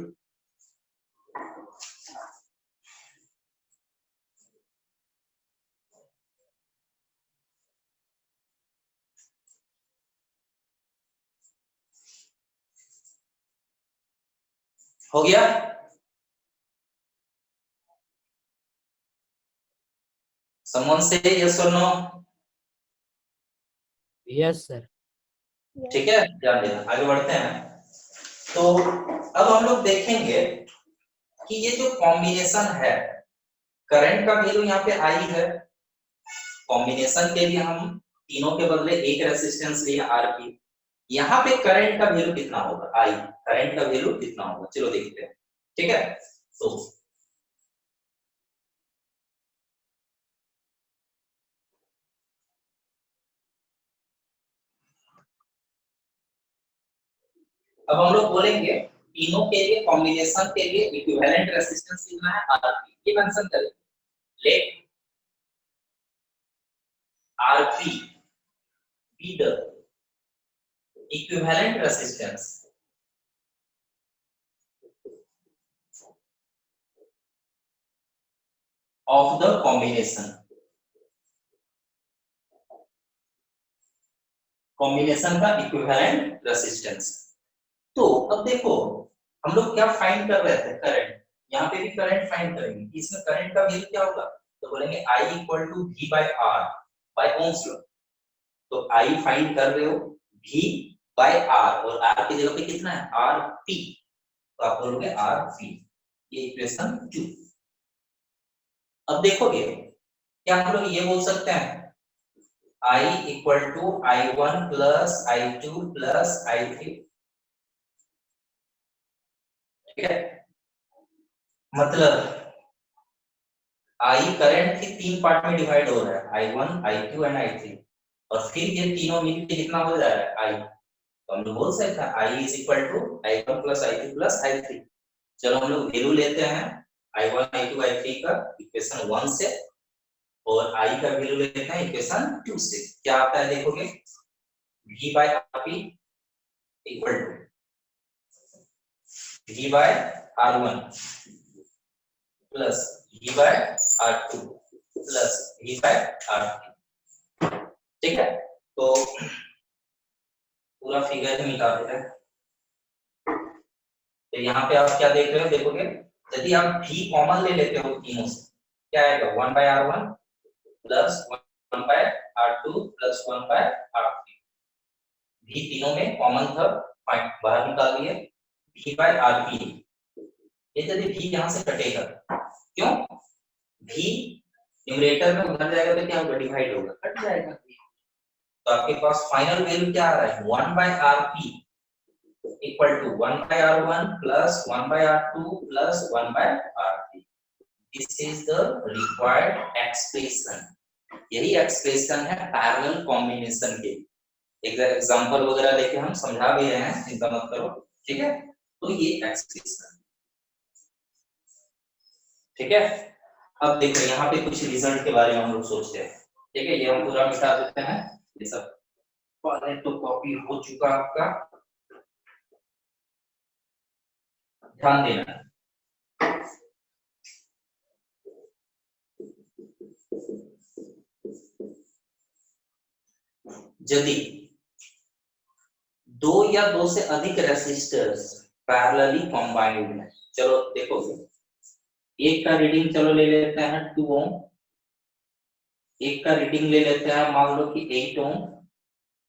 हो गया, someone say yes or no? Yes, sir. ठीक है, ध्यान देना, आगे बढ़ते हैं। तो अब हम लोग देखेंगे कि ये जो कॉम्बिनेशन है, करंट का वैल्यू यहाँ पे I है, कॉम्बिनेशन के लिए हम तीनों के बदले एक रेजिस्टेंस लिए RP, यहाँ पे करंट का वैल्यू कितना होगा, I, करंट का वैल्यू कितना होगा, चलो देखते हैं, ठीक है। तो अब हम लोग बोलेंगे तीनों के लिए कॉम्बिनेशन के लिए इक्विवेलेंट रेजिस्टेंस कितना है, RP, ये मेंशन करें, let RP be the equivalent resistance of the combination, combination का इक्विवेलेंट रेजिस्टेंस। तो अब देखो हम लोग क्या फाइंड कर रहे थे, करंट, यहाँ पे भी करंट फाइंड करेंगे, इसमें करंट का वैल्यू क्या होगा, तो बोलेंगे I equal to V bye R by Ohm's law. तो I फाइंड कर रहे हो V बाय R और R की जगह पे कितना है, RP, तो आप बोलोगे RP, ये इक्वेशन 2। अब देखोगे क्या हम लोग ये बोल सकते हैं I equal to I1 plus I2 plus I3, ठीक है, मतलब I करंट की 3 पार्ट में डिवाइड हो रहा है, I1 I2 एंड I3, और फिर ये तीनों मिलकर कितना हो जा रहा है I, तो हम लोग बोल सकते हैं I is equal to I1 plus I2 plus I3। चलो हम लोग वैल्यू लेते हैं I1 I2 I3 का इक्वेशन 1 से और I का वैल्यू लेते हैं इक्वेशन 2 से। क्या आता है देखोगे, V by RP equal to V by R1 plus V by R2 plus V by R3, ठीक है। तो पूरा फिगर ही मिटा देते हैं। तो यहाँ पे आप क्या देख रहे हो, देखोगे यदि आप V कॉमन ले लेते हो तीनों से, क्या आएगा 1 by R1 plus 1 by R2 plus 1 by R3। V तीनों में कॉमन था, बाहर निकाल लिए, V बाय RP, ये यदि V यहाँ से कटेगा, क्यों, V न्यूमरेटर में उधर जाएगा तो क्या होगा, डिवाइड होगा, कट जाएगा। तो आपके पास फाइनल वैल्यू क्या आ रहा है, 1 by RP equal to 1 by R1 plus 1 by R2 plus 1 by R3। This is the required expression, यही एक्सप्रेशन है पैरेलल कॉम्बिनेशन के। एग्जाम्पल वगैरह लेके हम समझा भी रहे हैं, चिंता मत करो, ठीक है। तो ये एक्सिस है, ठीक है। अब देखो यहाँ पे कुछ रिजल्ट के बारे में हम लोग सोचते हैं, ठीक है। ये हम पूरा मिटा देते हैं, ये सब पहले तो कॉपी हो चुका आपका, ध्यान देना। यदि दो या दो से अधिक रेसिस्टर्स पैरेलली कंबाइंड है, चलो देखोगे, एक का रीडिंग चलो ले लेते हैं 2 ओम, एक का रीडिंग ले लेते हैं मान लो कि 8 ओम,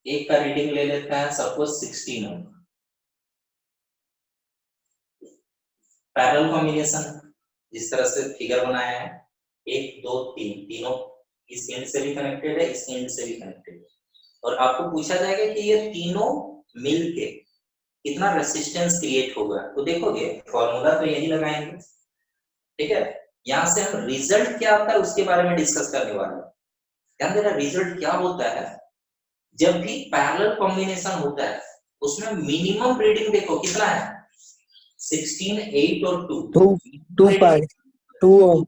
एक का रीडिंग ले लेते हैं सपोज 16 ओम। पैरेलल कॉम्बिनेशन जिस तरह से फिगर बनाया है, 1 2 3, तीनों इस एंड से भी कनेक्टेड है, इस एंड से भी कनेक्टेड है, और आपको पूछा जाएगा कि ये तीनों मिलके कितना रेसिस्टेंस क्रिएट होगा। तो देखोगे फॉर्मूला तो यही लगाएंगे, ठीक है। यहां से हम रिजल्ट क्या आता है उसके बारे में डिस्कस करने वाले हैं। ध्यान देना, रिजल्ट क्या होता है, जब भी पैरेलल कॉम्बिनेशन होता है उसमें मिनिमम रीडिंग देखो कितना है, 16 8 और 2 ओम,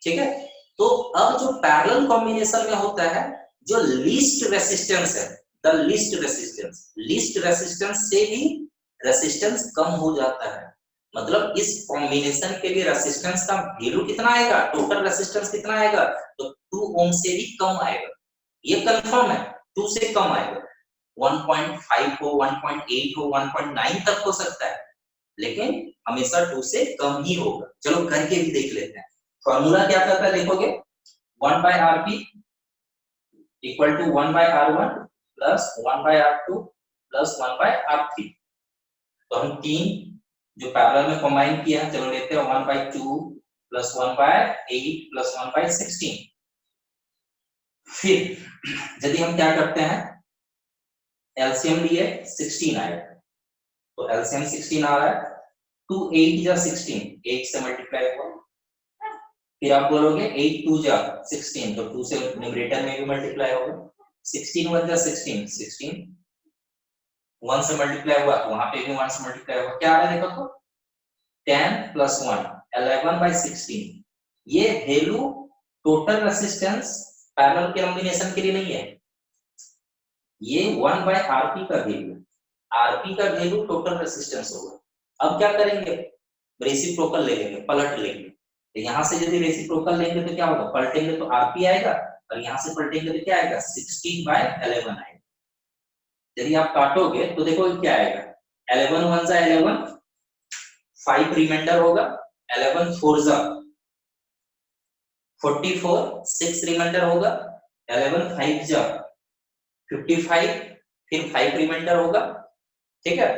ठीक है। तो अब जो पैरेलल कॉम्बिनेशन में होता है, जो लीस्ट रेसिस्टेंस है, द लीस्ट रेसिस्टेंस से भी रेसिस्टेंस कम हो जाता है। मतलब इस कॉम्बिनेशन के लिए रेसिस्टेंस का वैल्यू कितना आएगा, टोटल रेसिस्टेंस कितना आएगा, तो 2 ओम से भी कम आएगा, ये कंफर्म है। 2 से कम आएगा, 1.5 हो, 1.8 हो, 1.9 तक हो सकता है, लेकिन हमेशा 2 से कम ही होगा। चलो करके भी देख लेते हैं। फॉर्मूला क्या करता है देखोगे, 1/Rp equal to 1/R1 plus 1/R2 plus 1/R3। तो हम तीन जो पैरेलल में कंबाइन किया है, चलो लेते हैं 1/2 प्लस 1/8 प्लस 1/16। फिर यदि हम क्या करते हैं, एलसीएम लिए 16 आएगा, तो एलसीएम 16 आ रहा है, 2 8 जा 16, 8 से मल्टीप्लाई हुआ, फिर आप बोलोगे 8 2 जा 16, तो 2 से न्यूमरेटर में भी मल्टीप्लाई होगा, 16 1 जा 16, 16 1 से मल्टीप्लाई हुआ तो वहां पे भी 1 से मल्टीप्लाई हुआ, क्या आ रहा है देखो तो 10 प्लस 1 11/16। ये value total resistance parallel combination के लिए नहीं है, ये 1/Rp का वैल्यू, Rp का वैल्यू टोटल रेसिस्टेंस होगा। अब क्या करेंगे, रेसिप्रोकल ले लेंगे, पलट लेंगे। तो यहाँ से यदि रेसिप्रोकल लेंगे तो क्या होगा, पलटेंगे तो Rp आएगा, और यहाँ से पलटेंगे तो क्या आएगा, 16/11 आएगा। यदि आप काटोगे तो देखो क्या आएगा, 11 1 जा 11, 5 रिमाइंडर होगा, 11 4 जा 44, 6 रिमाइंडर होगा, 11 5 जा 55, फिर 5 रिमाइंडर होगा, ठीक है।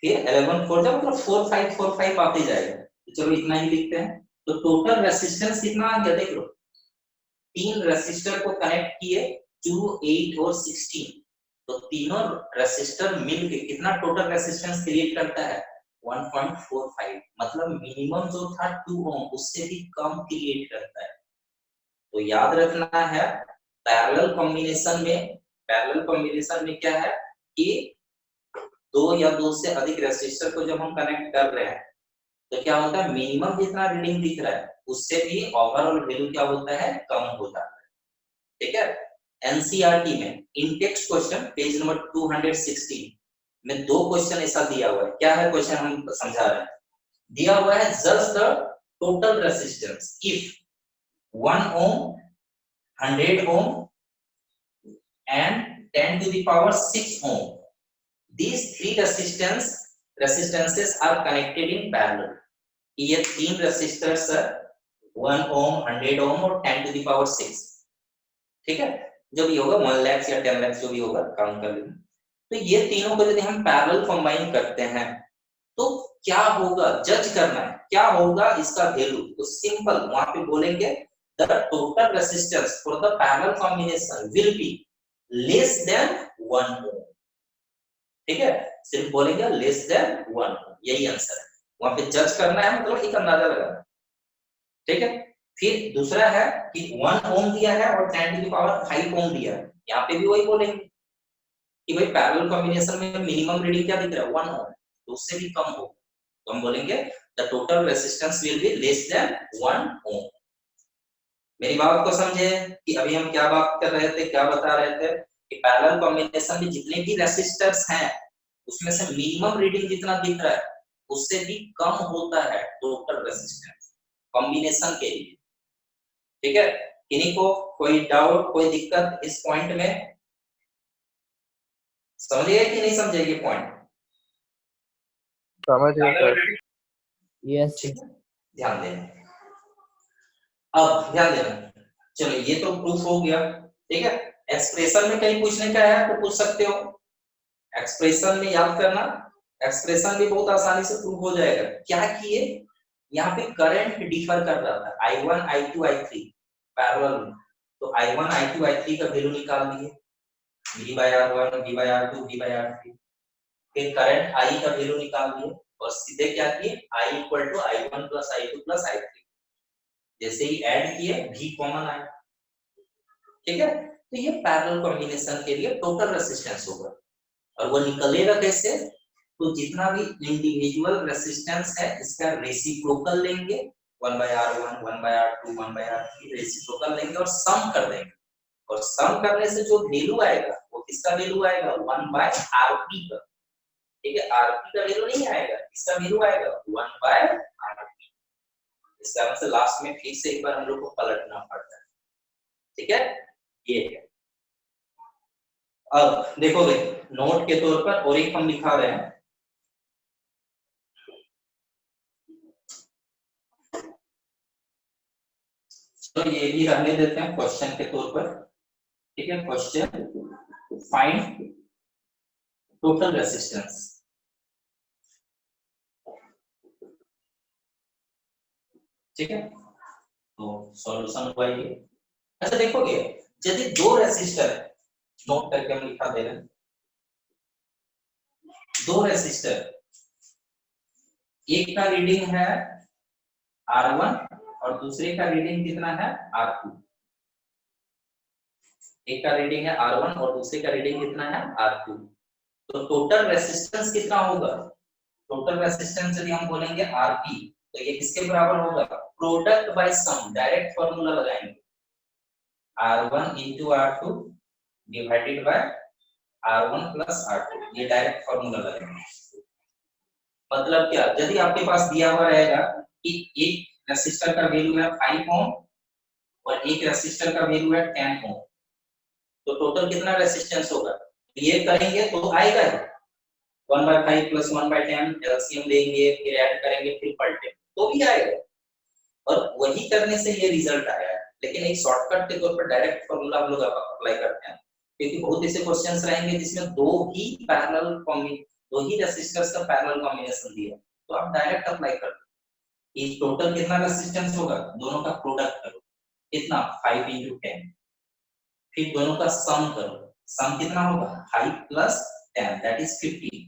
फिर 11 4 जा मतलब 4 5 4 5 आते जाएगा। तो चलो इतना ही लिखते हैं। तो टोटल रेसिस्टेंस कितना आ गया देख लो, तीन रेसिस्टर को कनेक्ट किए 2 8 और 16, तो तीनों रेसिस्टर मिलके कितना टोटल रेसिस्टेंस क्रिएट करता है, 1.45, मतलब मिनिमम जो था 2 ओम उससे भी कम क्रिएट करता है। तो याद रखना है, पैरेलल कॉम्बिनेशन में क्या है कि दो या दो से अधिक रेसिस्टर को जब हम कनेक्ट कर रहे हैं तो क्या होता है, मिनिमम जितना रीडिंग दिख रहा है उससे भी ओवरऑल वैल्यू क्या होता है, कम हो जाता है, ठीक है। एनसीईआरटी में इन टेक्स्ट क्वेश्चन पेज नंबर 216 में 2 क्वेश्चन ऐसा दिया हुआ है। क्या है क्वेश्चन, हम समझा रहे हैं। दिया हुआ है just the total resistance if 1 ohm 100 ohm and 10 to the power 6 ohm, these three resistances are connected in parallel। ये तीन रेसिस्टर्स 1 ohm 100 ohm और 10 to the power 6, ठीक है। जो भी होगा 1 lakhs या 10 lakhs जो भी होगा काउंट कर लेना। तो ये तीनों को यदि हम पैरेलल कंबाइन करते हैं तो क्या होगा, जज करना है क्या होगा इसका वैल्यू। तो सिंपल वहां पे बोलेंगे the total resistance for the parallel combination will be less than 1 ohm, ठीक है। सिर्फ बोलेंगे लेस देन 1 ohm, यही आंसर है। वहां पे जज करना है, मतलब एक अंदाजा लगाना, ठीक है। फिर दूसरा है कि 1 ohm दिया है और 10 to the power 5 ohm दिया है, यहाँ पे भी वही बोलेंगे कि भाई पैरेलल कॉम्बिनेशन में मिनिमम रीडिंग क्या दिख रहा है 1 ओम, तो उससे भी कम हो, तो हम बोलेंगे the total resistance will be less than 1 ओम। मेरी बात को समझे कि अभी हम क्या बात कर रहे थे, क्या बता रहे थे कि पैरेलल कॉम्बिनेशन में जितने भी रेसिस्टर्स हैं उसमें से मिनिमम रीडिंग जितना दिख रहा है उससे भी कम होता है टोटल रेसिस्टेंस कॉम्बिनेशन के लिए। ठीक है, किन्हीं को कोई डाउट, कोई दिक्कत इस पॉइंट में? समझिए कि नहीं समझे ये पॉइंट? समझ गए सर। यस ठीक है, ध्यान देना। अब ध्यान देना, चलो ये तो प्रूफ हो गया। ठीक है, एक्सप्रेशन में कहीं पूछने का है तो पूछ सकते हो। एक्सप्रेशन में याद करना, एक्सप्रेशन भी बहुत आसानी से प्रूफ हो जाएगा। क्या किए, यहाँ पे करंट डिफर कर रहा था I1 I2 I3 पैरेलल में, तो I1 I2 I3 का वैल्यू निकाल दिए, V/R1 V/R2 V/R3। फिर करंट I का वैल्यू निकाल दिए और सीधे क्या किए, I = I1 + I2 + I3। जैसे ही ऐड किए V कॉमन आया। ठीक है, तो ये पैरेलल कॉम्बिनेशन के लिए टोटल रेजिस्टेंस होगा। और वो निकलेगा कैसे, तो जितना भी इंडिविजुअल रेजिस्टेंस है इसका रेसिप्रोकल लेंगे, 1/R1 1/R2 1/R3 रेसिप्रोकल लेंगे और सम कर देंगे। और सम करने से जो वैल्यू आएगा वो किसका वैल्यू आएगा, 1/Rp का। ठीक है, Rp का वैल्यू नहीं आएगा, इसका वैल्यू आएगा 1/Rp। इसका मतलब लास्ट में फिर से एक बार हम लोग को पलटना पड़ता है। ठीक है, ये है। अब देखोगे नोट के तौर पर और एक हम लिखा रहे हैं, तो ये भी रहने देते हैं क्वेश्चन के तौर पर। ठीक है, क्वेश्चन फाइंड टोटल रेजिस्टेंस। ठीक है, तो सॉल्यूशन हुआ ये। अच्छा देखोगे यदि दो रेसिस्टर है, नोट करके हम लिखा दे रहे हैं, दो रेसिस्टर, एक का रीडिंग है R1 और दूसरे का रीडिंग कितना है R2। एक का रीडिंग है R1 और दूसरे का रीडिंग कितना है R2। तो टोटल रेजिस्टेंस कितना होगा, टोटल रेजिस्टेंस यदि हम बोलेंगे Rp, तो ये किसके बराबर होगा, product by some, direct formula लगाएंगे, R1 * R2 divided by R1 + R2, ये डायरेक्ट फार्मूला लगाएंगे। मतलब क्या, यदि आपके पास दिया हुआ रहेगा कि एक रेसिस्टर का वैल्यू है 5 ओम और एक रेसिस्टर का वैल्यू है 10 ओम, तो टोटल कितना रेजिस्टेंस होगा, ये करेंगे तो आएगा 1/5 + 1/10, एलसीएम लेंगे फिर ऐड करेंगे फिर पलटे तो भी आएगा। और वही करने से ये रिजल्ट आया है। लेकिन एक शॉर्टकट के तौर पर डायरेक्ट फार्मूला हम लोग अप्लाई करते हैं, क्योंकि बहुत ऐसे क्वेश्चंस रहेंगे जिसमें दो ही रेसिस्टर्स का पैरेलल कॉम्बिनेशन दिया है, तो आप डायरेक्ट अप्लाई कर दो। इस टोटल कितना रेजिस्टेंस होगा, दोनों का प्रोडक्ट करो, कितना 5 × 10, फिर दोनों का सम करो, सम कितना होगा 5 + 10 दैट इज 15।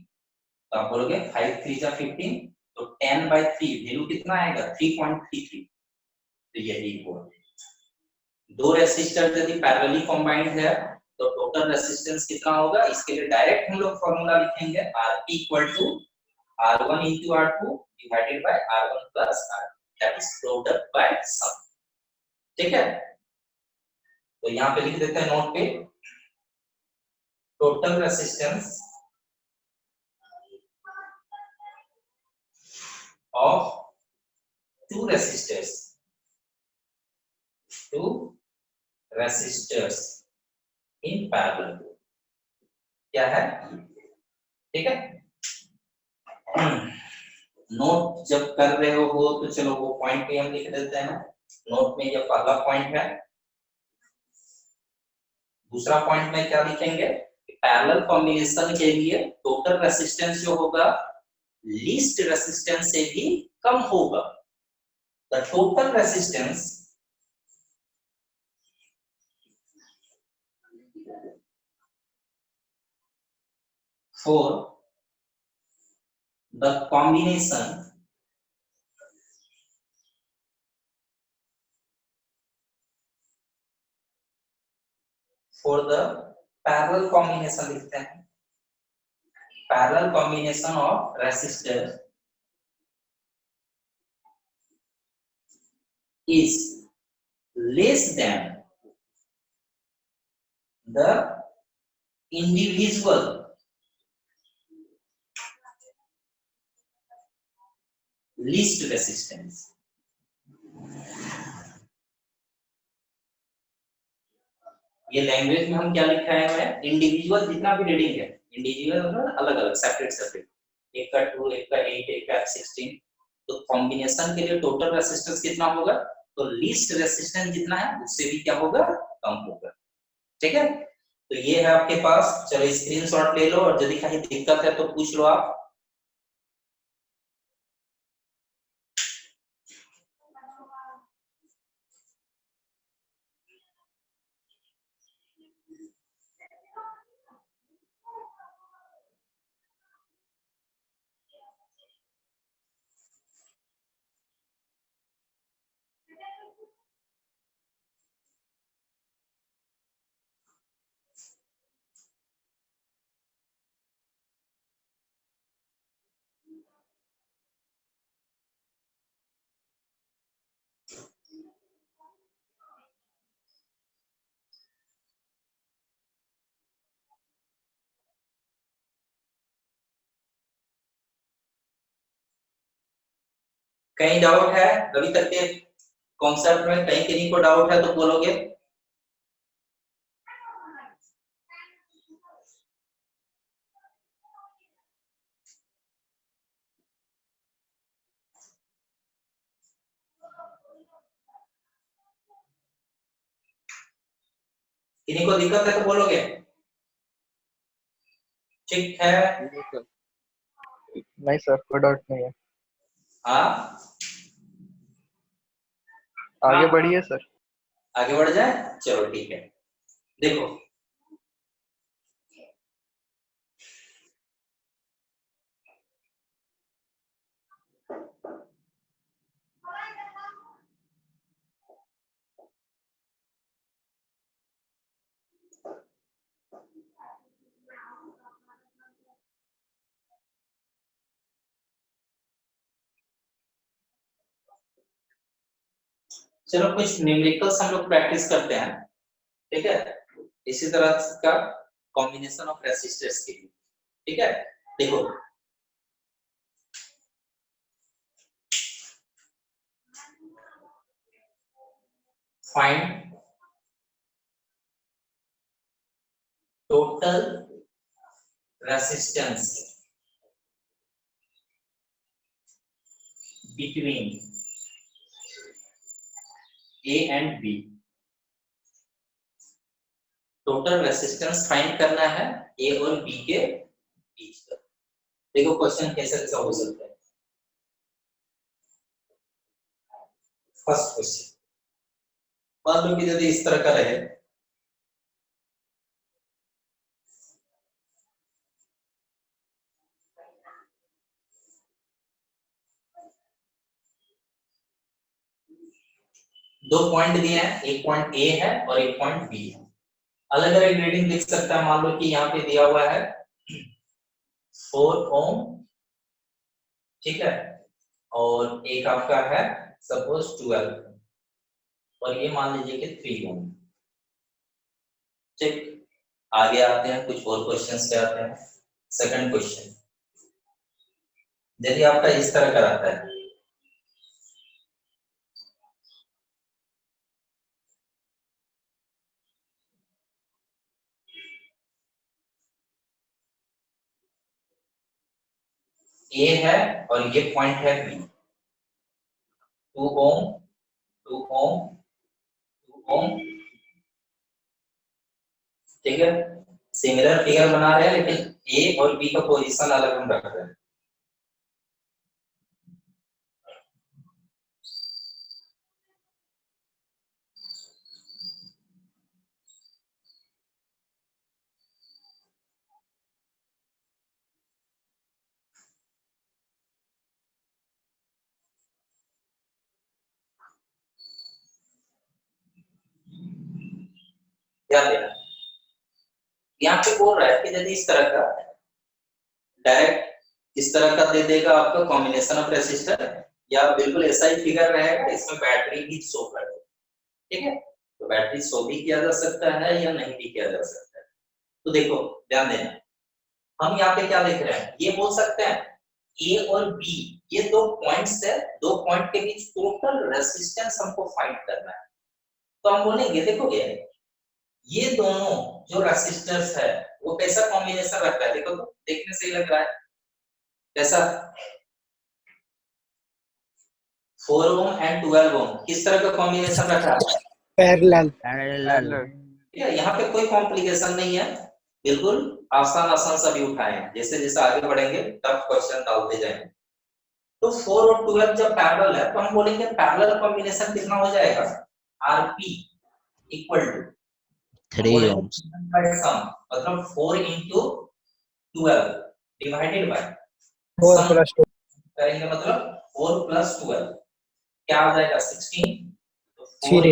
तो आप बोलोगे 5 × 3 = 15, तो 10/3 वैल्यू कितना आएगा 3.33। तो यही हुआ, दो रेसिस्टर यदि पैरेलली कंबाइंड है तो टोटल रेजिस्टेंस कितना होगा, इसके लिए डायरेक्ट हम लोग फार्मूला लिखेंगे Rp = R1 × R2 divided by R1 + R2, that is product by sum. ठीक है, तो यहाँ पे लिख देते हैं नोट पे, total resistance of two resistors in parallel क्या है, ठीक है। नोट जब कर रहे हो तो चलो वो पॉइंट पे हम लिख देते हैं। नोट में ये पहला पॉइंट है। दूसरा पॉइंट में क्या लिखेंगे, पैरेलल कॉम्बिनेशन के लिए टोटल रेजिस्टेंस जो होगा लीस्ट रेजिस्टेंस से भी कम होगा। The total resistance for the combination for the parallel combination लिखते हैं, parallel combination of resistor is less than the individual least resistance. ये लैंग्वेज में हम क्या लिखा है, इंडिविजुअल जितना भी रीडिंग है, इंडिविजुअल मतलब अलग अलग सेपरेट सेपरेट, एक का 2, एक का 8, एक का 16, तो कॉम्बिनेशन के लिए टोटल रेसिस्टेंस कितना होगा, तो लीस्ट रेसिस्टेंस जितना है उससे भी क्या होगा, कम होगा। ठीक है, तो ये है आपके पास, चलो स्क्रीनशॉट ले लो और यदि कहीं दिक्कत है तो पूछ लो आप। कहीं डाउट है अभी तक के कॉन्सेप्ट में, कहीं किसी को डाउट है तो बोलोगे। किसी को दिक्कत है तो बोलोगे। ठीक है, नहीं सर, कोई डाउट नहीं है। हाँ आगे बढ़िए सर। आगे बढ़ जाए, चलो ठीक है। देखो चलो कुछ न्यूमेरिकल्स हम लोग प्रैक्टिस करते हैं, ठीक है, इसी तरह का कॉम्बिनेशन ऑफ रेसिस्टर्स के लिए। ठीक है, देखो find total resistance between A and B। Total resistance find करना है A और B के बीच का। देखो क्वेश्चन कैसे कैसा हो सकता है। फर्स्ट क्वेश्चन, मान लो कि यदि इस तरह का रहे, दो पॉइंट दिए हैं, एक पॉइंट A है और एक पॉइंट B है, अलग अलग रीडिंग लिख सकता है। मान लो कि यहाँ पे दिया हुआ है 4 ओम, ठीक है, और एक आपका है सपोज 12, और ये मान लीजिए कि 3 ओम। ठीक, आगे आते हैं, कुछ और क्वेश्चंस पे आते हैं। सेकंड क्वेश्चन, यदि आपका इस तरह का रहता है, A है और ये पॉइंट है B, 2 ओम 2 ओम 2 ओम, ठीक है, सिमिलर फिगर बना रहे हैं लेकिन A और B का पोजीशन अलग हम रख रहे हैं। ध्यान देना, यहाँ पे बोल रहा है कि यदि इस तरह का डायरेक्ट इस तरह का दे देगा आपका कॉम्बिनेशन ऑफ रेसिस्टर, या बिल्कुल ऐसा ही फिगर रहेगा, इसमें बैटरी भी शो कर देगा। ठीक है, तो बैटरी शो भी किया जा सकता है या नहीं भी किया जा सकता है। तो देखो ध्यान देना, हम यहाँ पे क्या लिख रहे हैं, ये बोल सकते हैं ए और बी ये दो पॉइंट्स है, दो पॉइंट के बीच टोटल रेसिस्टेंस हमको फाइंड करना है। तो हम बोलेंगे देखोगे ये दोनों जो रेसिस्टर्स है वो कैसा कॉम्बिनेशन रखता है, देखो तो देखने से ही लग रहा है कैसा, 4 ओम एंड 12 ओम किस तरह का कॉम्बिनेशन रखा है, पैरेलल। ठीक है, यहाँ पे कोई कॉम्प्लिकेशन नहीं है, बिल्कुल आसान आसान सभी उठाए हैं, जैसे जैसे आगे बढ़ेंगे तब क्वेश्चन डालते जाएंगे। तो 4 और 12 जब पैरेलल है तो हम बोलेंगे पैरेलल कॉम्बिनेशन कितना हो जाएगा, आरपी इक्वल टू 3 ohms मतलब 4 into 12 डिवाइडेड बाय 4 plus 2 करेंगे, मतलब 4 plus 12 क्या आ जाएगा 16, तो 4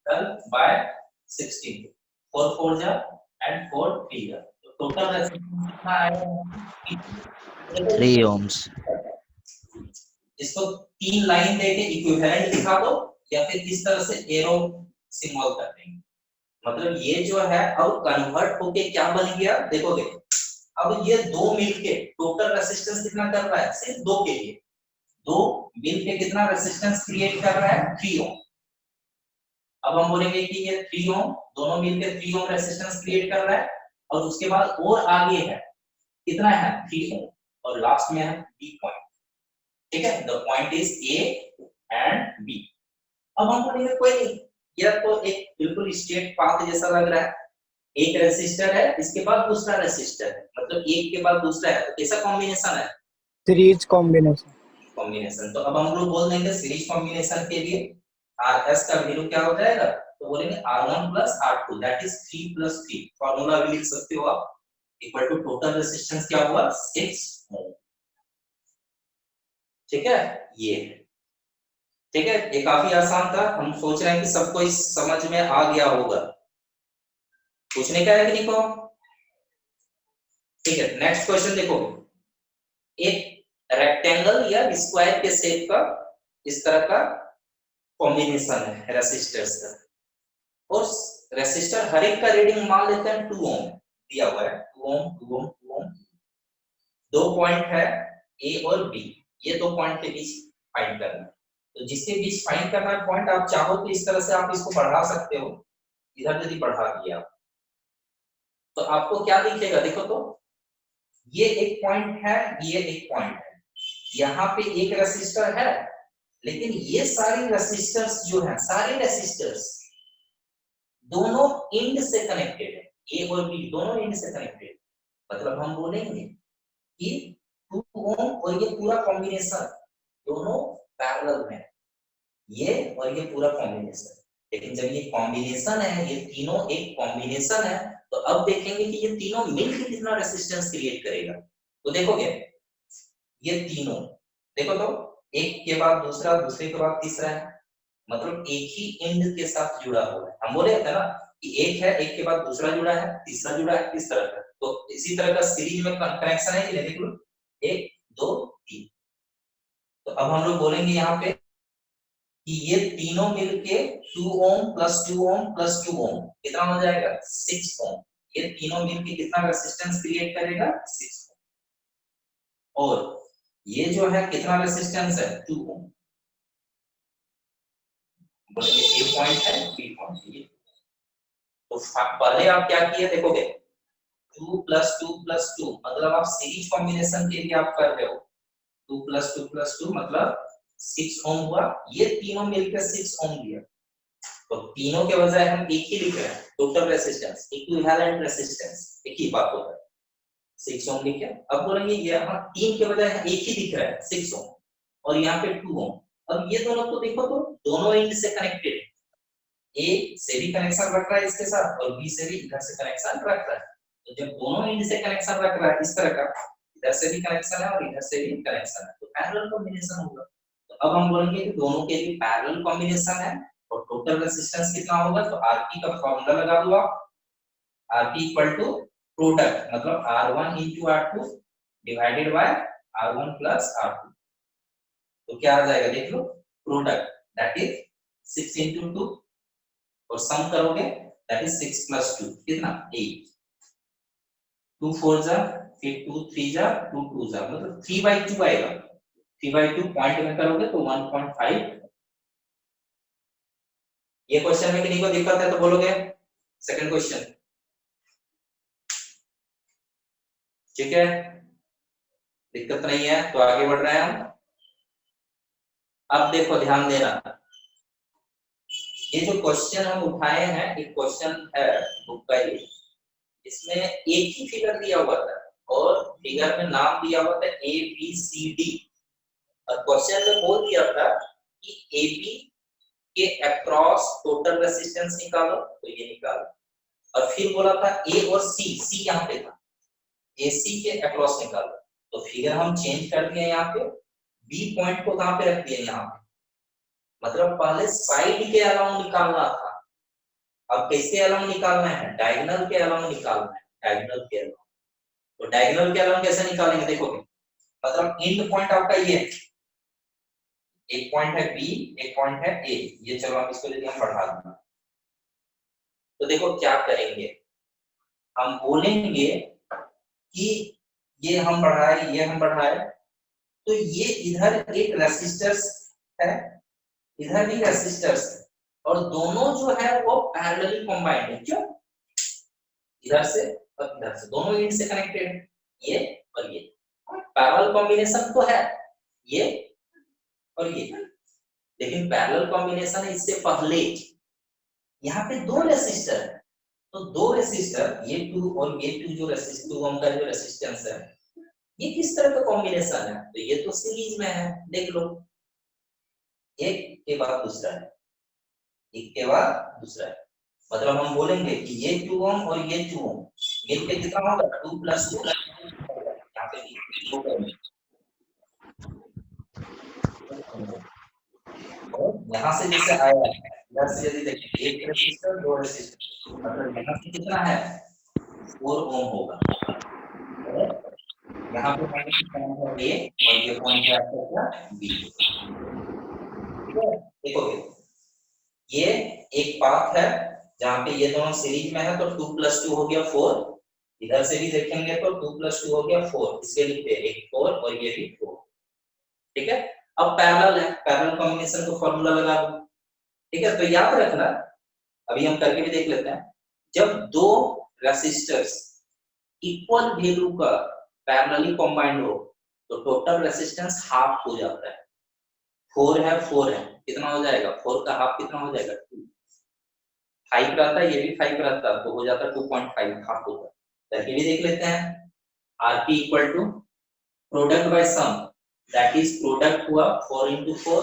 3 बाय 16, 4 4 जा एंड 4 3 जा, तो टोटल रेजिस्टेंस कितना आएगा 3 ohms। इसको तीन लाइन देके इक्विवेलेंट दिखा दो या फिर इस तरह से एरो सिंबल कर देंगे, मतलब ये जो है अब कन्वर्ट होके क्या बन गया देखोगे, अब ये दो मिलके टोटल रेजिस्टेंस कितना कर रहा है, सिर्फ दो के लिए, दो मिलके कितना रेजिस्टेंस क्रिएट कर रहा है 3 ओम। अब हम बोलेंगे कि ये 3 ओम दोनों मिलके 3 ओम रेजिस्टेंस क्रिएट कर रहा है, और उसके बाद और आगे है कितना है 3 ओम, और लास्ट में है बी पॉइंट। ठीक है, the point is A and B. अब हम बोलेंगे कोई नहीं, यह तो एक बिल्कुल स्ट्रेट पाथ जैसा लग रहा है, एक रेसिस्टर है इसके बाद दूसरा रेसिस्टर है, मतलब एक के बाद दूसरा है, तो कैसा कॉम्बिनेशन है, सीरीज कॉम्बिनेशन। तो अब हम लोग बोल देंगे सीरीज कॉम्बिनेशन के लिए Rs का वैल्यू क्या हो जाएगा, तो बोलेंगे R1 plus R2 that is 3 plus 3, formula भी लिख सकते हो आप, इक्वल टू टोटल रेजिस्टेंस क्या हुआ 6 ओम। ठीक है, ये ठीक है, ये काफी आसान था, हम सोच रहे हैं कि सबको इस समझ में आ गया होगा, पूछने का है कि नहीं को। ठीक है, नेक्स्ट क्वेश्चन देखो, एक रेक्टेंगल या स्क्वायर के शेप का इस तरह का कॉम्बिनेशन है रेसिस्टर्स का, और रेसिस्टर हर एक का रीडिंग मान लेते हैं 2 ओम दिया हुआ है, 2 ओम 2 ओम 2 ओम, दो पॉइंट है ए और बी, ये दो पॉइंट के बीच फाइंड करना है, तो जिसके बीच फाइंड करना है पॉइंट, आप चाहो तो इस तरह से आप इसको बढ़ा सकते हो, इधर यदि बढ़ा दिया तो आपको क्या दिखेगा, देखो तो ये एक पॉइंट है, ये एक पॉइंट है, यहाँ पे एक रेसिस्टर है, लेकिन ये सारे रेसिस्टर्स जो है, सारे रेसिस्टर्स दोनों एंड से कनेक्टेड है, ए और बी दोनों एंड से कनेक्टेड, मतलब हम बोलेंगे कि 2 ओम और ये पूरा कॉम्बिनेशन दोनों पैरेलल में, ये और ये पूरा कॉम्बिनेशन, लेकिन जब ये कॉम्बिनेशन है, ये तीनों एक कॉम्बिनेशन है, तो अब देखेंगे कि ये तीनों मिलकर कितना रेजिस्टेंस क्रिएट करेगा। तो देखोगे ये तीनों, देखो तो एक के बाद दूसरा, दूसरे के बाद तीसरा है, मतलब एक ही एंड के साथ जुड़ा हुआ है, हम बोले थे ना कि एक है, एक के बाद दूसरा जुड़ा है, तीसरा जुड़ा है, इस तरह का, तो इसी तरह का सीरीज में कनेक्शन है कि नहीं, देख लो 1 2 3। तो अब हम लोग बोलेंगे यहाँ पे कि ये तीनों मिलके 2 ओम प्लस 2 ओम प्लस 2 ओम कितना हो जाएगा 6 ओम, ये तीनों मिलके कितना रेजिस्टेंस क्रिएट करेगा 6 ओम, और ये जो है कितना रेजिस्टेंस है 2 ओम, बोलेंगे ए पॉइंट है बी पॉइंट है, तो पहले आप क्या किए देखोगे 2 plus 2 plus 2 मतलब आप सीरीज कॉम्बिनेशन के लिए आप कर रहे हो, 2 plus 2 plus 2 मतलब 6 ओम हुआ, ये तीनों मिलकर 6 ओम दिया, तो तीनों के बजाय हम एक ही लिख रहे हैं, टोटल रेजिस्टेंस इक्विवेलेंट रेजिस्टेंस एक ही बात होता है 6 ओम लिखे। अब बोलेंगे यहाँ 3 के बजाय एक ही दिख रहा है 6 ओम, और यहाँ पे 2 ओम, अब ये दोनों तो देखो तो दोनों एंड से कनेक्टेड, ए से भी कनेक्शन रख रहा है इसके साथ और बी से भी इधर से कनेक्शन रख रहा है, तो जब दोनों एंड से कनेक्शन रख रहा है इस तरह का, इधर से भी कनेक्शन है और इधर से भी कनेक्शन है, तो पैरेलल कॉम्बिनेशन होगा। तो अब हम बोलेंगे कि दोनों के लिए पैरेलल कॉम्बिनेशन है और टोटल रेजिस्टेंस कितना होगा, तो आरपी का फार्मूला लगा दो आप, आरपी इक्वल टू प्रोडक्ट मतलब R1 into R2 divided by R1 plus R2। तो क्या आ जाएगा देख लो, प्रोडक्ट दैट इज 6 into 2 और सम करोगे दैट इज 6 plus 2 कितना 8। 2 4 जा, फिर 2 3 जा, 2 2 जा, मतलब 3/2 आएगा। 3/2 पॉइंट में करोगे तो 1.5। ये क्वेश्चन में किसी को दिक्कत है तो बोलोगे। सेकंड क्वेश्चन, ठीक है, दिक्कत नहीं है तो आगे बढ़ रहे हैं हम। अब देखो ध्यान देना, ये जो क्वेश्चन हम उठाए हैं एक क्वेश्चन है बुक का ये, इसमें एक ही फिगर दिया हुआ था और फिगर में नाम दिया हुआ था ए बी सी डी, और क्वेश्चन में बोल दिया था कि ए बी के अक्रॉस टोटल रेजिस्टेंस निकालो, तो ये निकालो, और फिर बोला था ए और सी यहाँ पे था, ए सी के अक्रॉस निकालो। तो फिगर हम चेंज कर दिए यहाँ पे, बी पॉइंट को कहाँ पे रख दिए यहाँ पे, मतलब पहले साइड के अलाउंग निकालना था, अब कैसे अलाउंग निकालना है, डायगोनल के अलाउंग निकालना है, डायगोनल के अलाउंग। तो डायगोनल के अलाउंग कैसे निकालेंगे देखोगे, मतलब एंड पॉइंट आपका ये है, एक पॉइंट है बी, एक पॉइंट है ए, ये चलो आप इसको यदि हम बढ़ा दें तो देखो क्या करेंगे, हम बोलेंगे कि ये हम बढ़ाए, ये हम बढ़ाए, तो ये इधर एक रेसिस्टर्स है, इधर भी रेसिस्टर्स है, और दोनों जो है वो पैरेलली कंबाइंड है। क्यों, इधर से और इधर से दोनों एंड से कनेक्टेड है, ये और ये पैरेलल कॉम्बिनेशन तो है ये और ये, लेकिन पैरेलल कॉम्बिनेशन है इससे पहले यहाँ पे दो रेसिस्टर है, तो दो रेसिस्टर ये 2 और ये 2 जो रेसिस्टर 2 ओम का जो रेसिस्टेंस है, ये किस तरह का कॉम्बिनेशन है, तो ये तो सीरीज में है, देख लो एक के बाद दूसरा है, एक के बाद दूसरा है, मतलब हम बोलेंगे कि ये 2 ओम और ये 2 ओम मिलके कितना होगा 2 + 2, यहाँ पे 2 करेंगे और यहाँ से जैसे आया है, इधर से यदि देखिए एक रेसिस्टर दो रेसिस्टर, मतलब यहाँ से कितना है 4 ओम होगा, यहाँ पे पॉइंट है ए और ये पॉइंट है आपका बी। देखोगे ये एक पाथ है जहाँ पे ये दोनों सीरीज में है, तो 2 + 2 हो गया 4, इधर से भी देखेंगे तो 2 + 2 हो गया 4, इसके लिखते हैं एक 4 और ये भी 4, ठीक है। अब पैरेलल है, पैरेलल कॉम्बिनेशन को फार्मूला लगा दो, ठीक है। तो याद रखना, अभी हम करके भी देख लेते हैं, जब दो रेसिस्टर्स इक्वल वैल्यू का पैरेलली कंबाइंड हो तो टोटल रेजिस्टेंस हाफ हो जाता है। 4 है 4 है, कितना हो जाएगा 4 का हाफ कितना हो जाएगा 2, 5 रहता है, ये भी 5 रहता है, तो हो जाता है 2.5 हाफ होता है। करके भी देख लेते हैं, Rp equal to product by sum, that is product हुआ 4 into 4,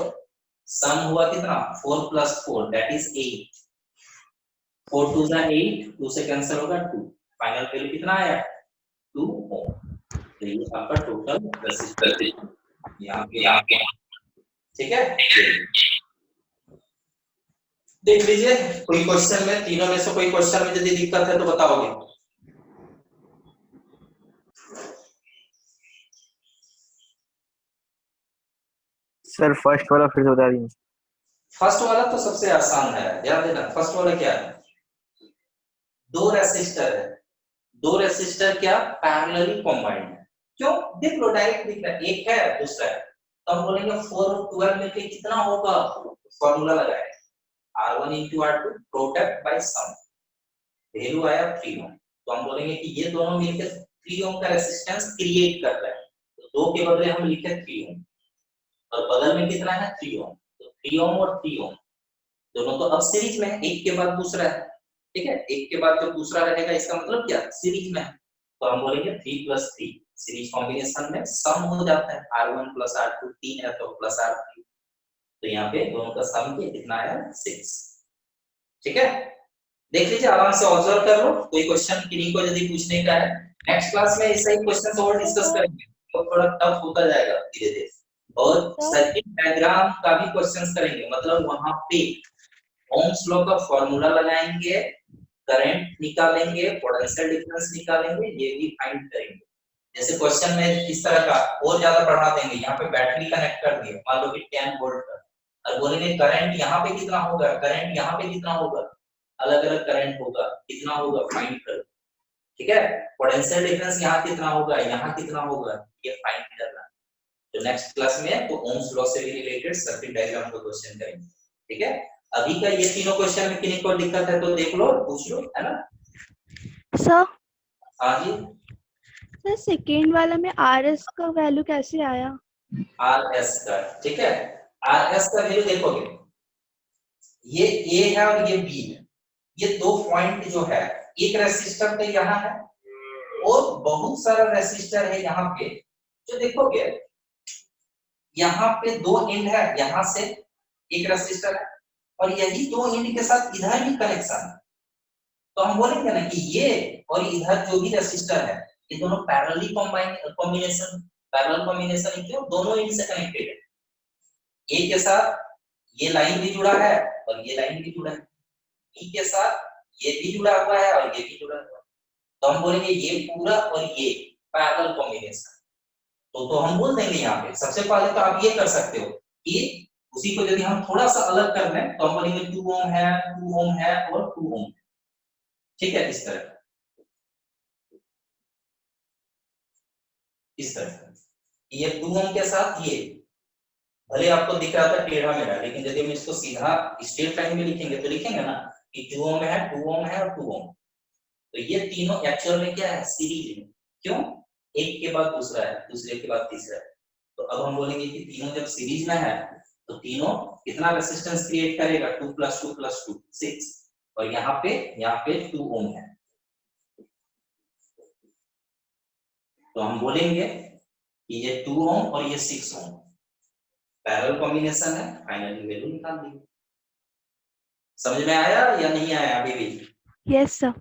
सम हुआ कितना 4 + 4 दैट इज 8, 4 2 जा 8, 2 से कैंसिल होगा 2, फाइनल वैल्यू कितना आया 2 ओम। तो ये आपका टोटल रेजिस्टेंस यहाँ पे, ठीक है। देख लीजिए कोई क्वेश्चन में, तीनों में से कोई क्वेश्चन में यदि दिक्कत है तो बताओगे। सर फर्स्ट वाला फिर से बता दीजिए। फर्स्ट वाला तो सबसे आसान है, ध्यान देना। फर्स्ट वाला क्या है, दो रेसिस्टर है, दो रेसिस्टर क्या पैरेलली कंबाइंड है। क्यों, देख लो डायरेक्ट दिख रहा है, एक है दूसरा है, तो हम बोलेंगे 4 और 12 में से कितना होगा, फॉर्मूला लगाए R1 * R2 product by some, value आया 3 ओम, तो हम बोलेंगे कि ये दोनों मिलकर 3 ओम का रेजिस्टेंस क्रिएट कर रहा है, तो 2 के बदले हम लिखे 3 ओम और बगल में कितना है 3 ओम, तो 3 ओम और 3 ओम दोनों तो अब सीरीज में है, एक के बाद दूसरा है, ठीक है। एक के बाद जो दूसरा रहेगा इसका मतलब क्या सीरीज में है, तो हम बोलेंगे 3 + 3, सीरीज कॉम्बिनेशन में सम हो जाता है, R1 + R2 3 है तो +R3, तो यहाँ पे दोनों का सम कितना आया 6, ठीक है। देख लीजिए आराम से ऑब्जर्व कर लो, कोई क्वेश्चन किन्हीं को यदि पूछने का है नेक्स्ट क्लास में ऐसा ही क्वेश्चन और डिस्कस करेंगे, तो थोड़ा टफ होता जाएगा धीरे धीरे, और सर्किट डायग्राम का भी क्वेश्चंस करेंगे, मतलब वहां पे ओम्स लॉ का फॉर्मूला लगाएंगे, करंट निकालेंगे, पोटेंशियल डिफरेंस निकालेंगे, ये भी फाइंड करेंगे, जैसे क्वेश्चन में इस तरह का और ज्यादा बढ़ा देंगे, यहाँ पे बैटरी कनेक्ट कर दिए, मान लो कि 10 वोल्ट का, और बोलेंगे करंट यहाँ पे कितना होगा, करंट यहाँ पे कितना होगा, अलग अलग करंट होगा, कितना होगा फाइंड करो, ठीक है। पोटेंशियल डिफरेंस यहाँ कितना होगा, यहाँ कितना होगा, ये फाइंड करना। तो नेक्स्ट क्लास में तो ओम्स लॉ से भी रिलेटेड सर्किट डायग्राम को क्वेश्चन करेंगे, ठीक है। अभी का ये तीनों क्वेश्चन में किन्हीं को दिक्कत है तो देख लो, पूछ लो, है ना। सर हाँ जी, सर सेकेंड वाला में RS का वैल्यू कैसे आया? RS का, ठीक है। RS का वैल्यू देखोगे, ये A है और ये B है, ये दो पॉइंट जो है, एक रेसिस्टर तो यहाँ है और बहुत सारा रेसिस्टर है यहाँ पे, जो देखोगे यहाँ पे दो एंड है, यहाँ से एक रेसिस्टर है और यही दो एंड के साथ इधर भी कनेक्शन है, तो हम बोलेंगे ना कि ये और इधर जो भी रेसिस्टर है ये दोनों पैरेलली कॉम्बिनेशन, पैरेलल कॉम्बिनेशन क्यों, दोनों एंड से कनेक्टेड है, ए के साथ ये लाइन भी जुड़ा है और ये लाइन भी जुड़ा है, बी के साथ ये भी जुड़ा हुआ है और ये भी जुड़ा हुआ है, तो हम बोलेंगे ये पूरा और ये पैरेलल कॉम्बिनेशन। तो हम बोल देंगे यहाँ पे सबसे पहले तो आप ये कर सकते हो कि उसी को यदि हम थोड़ा सा अलग कर लें तो हम बोलेंगे 2 ओम है, 2 ओम है और 2 ओम है, ठीक है। इस तरह ये 2 ओम के साथ ये भले आपको दिख रहा था टेढ़ा मेढ़ा, लेकिन यदि हम इसको सीधा स्ट्रेट लाइन में लिखेंगे तो लिखेंगे ना कि 2 ओम है, 2 ओम है और 2 ओम, तो ये तीनों एक्चुअल में क्या है, सीरीज में, क्यों, एक के बाद दूसरा है, दूसरे के बाद तीसरा है, तो अब हम बोलेंगे कि तीनों जब सीरीज में है तो तीनों कितना रेजिस्टेंस क्रिएट करेगा, 2 + 2 + 2 6, और यहाँ पे 2 ओम है, तो हम बोलेंगे कि ये 2 ओम और ये 6 ओम पैरेलल कॉम्बिनेशन है, फाइनली वैल्यू निकाल दी। समझ में आया या नहीं आया अभी भी? Yes sir.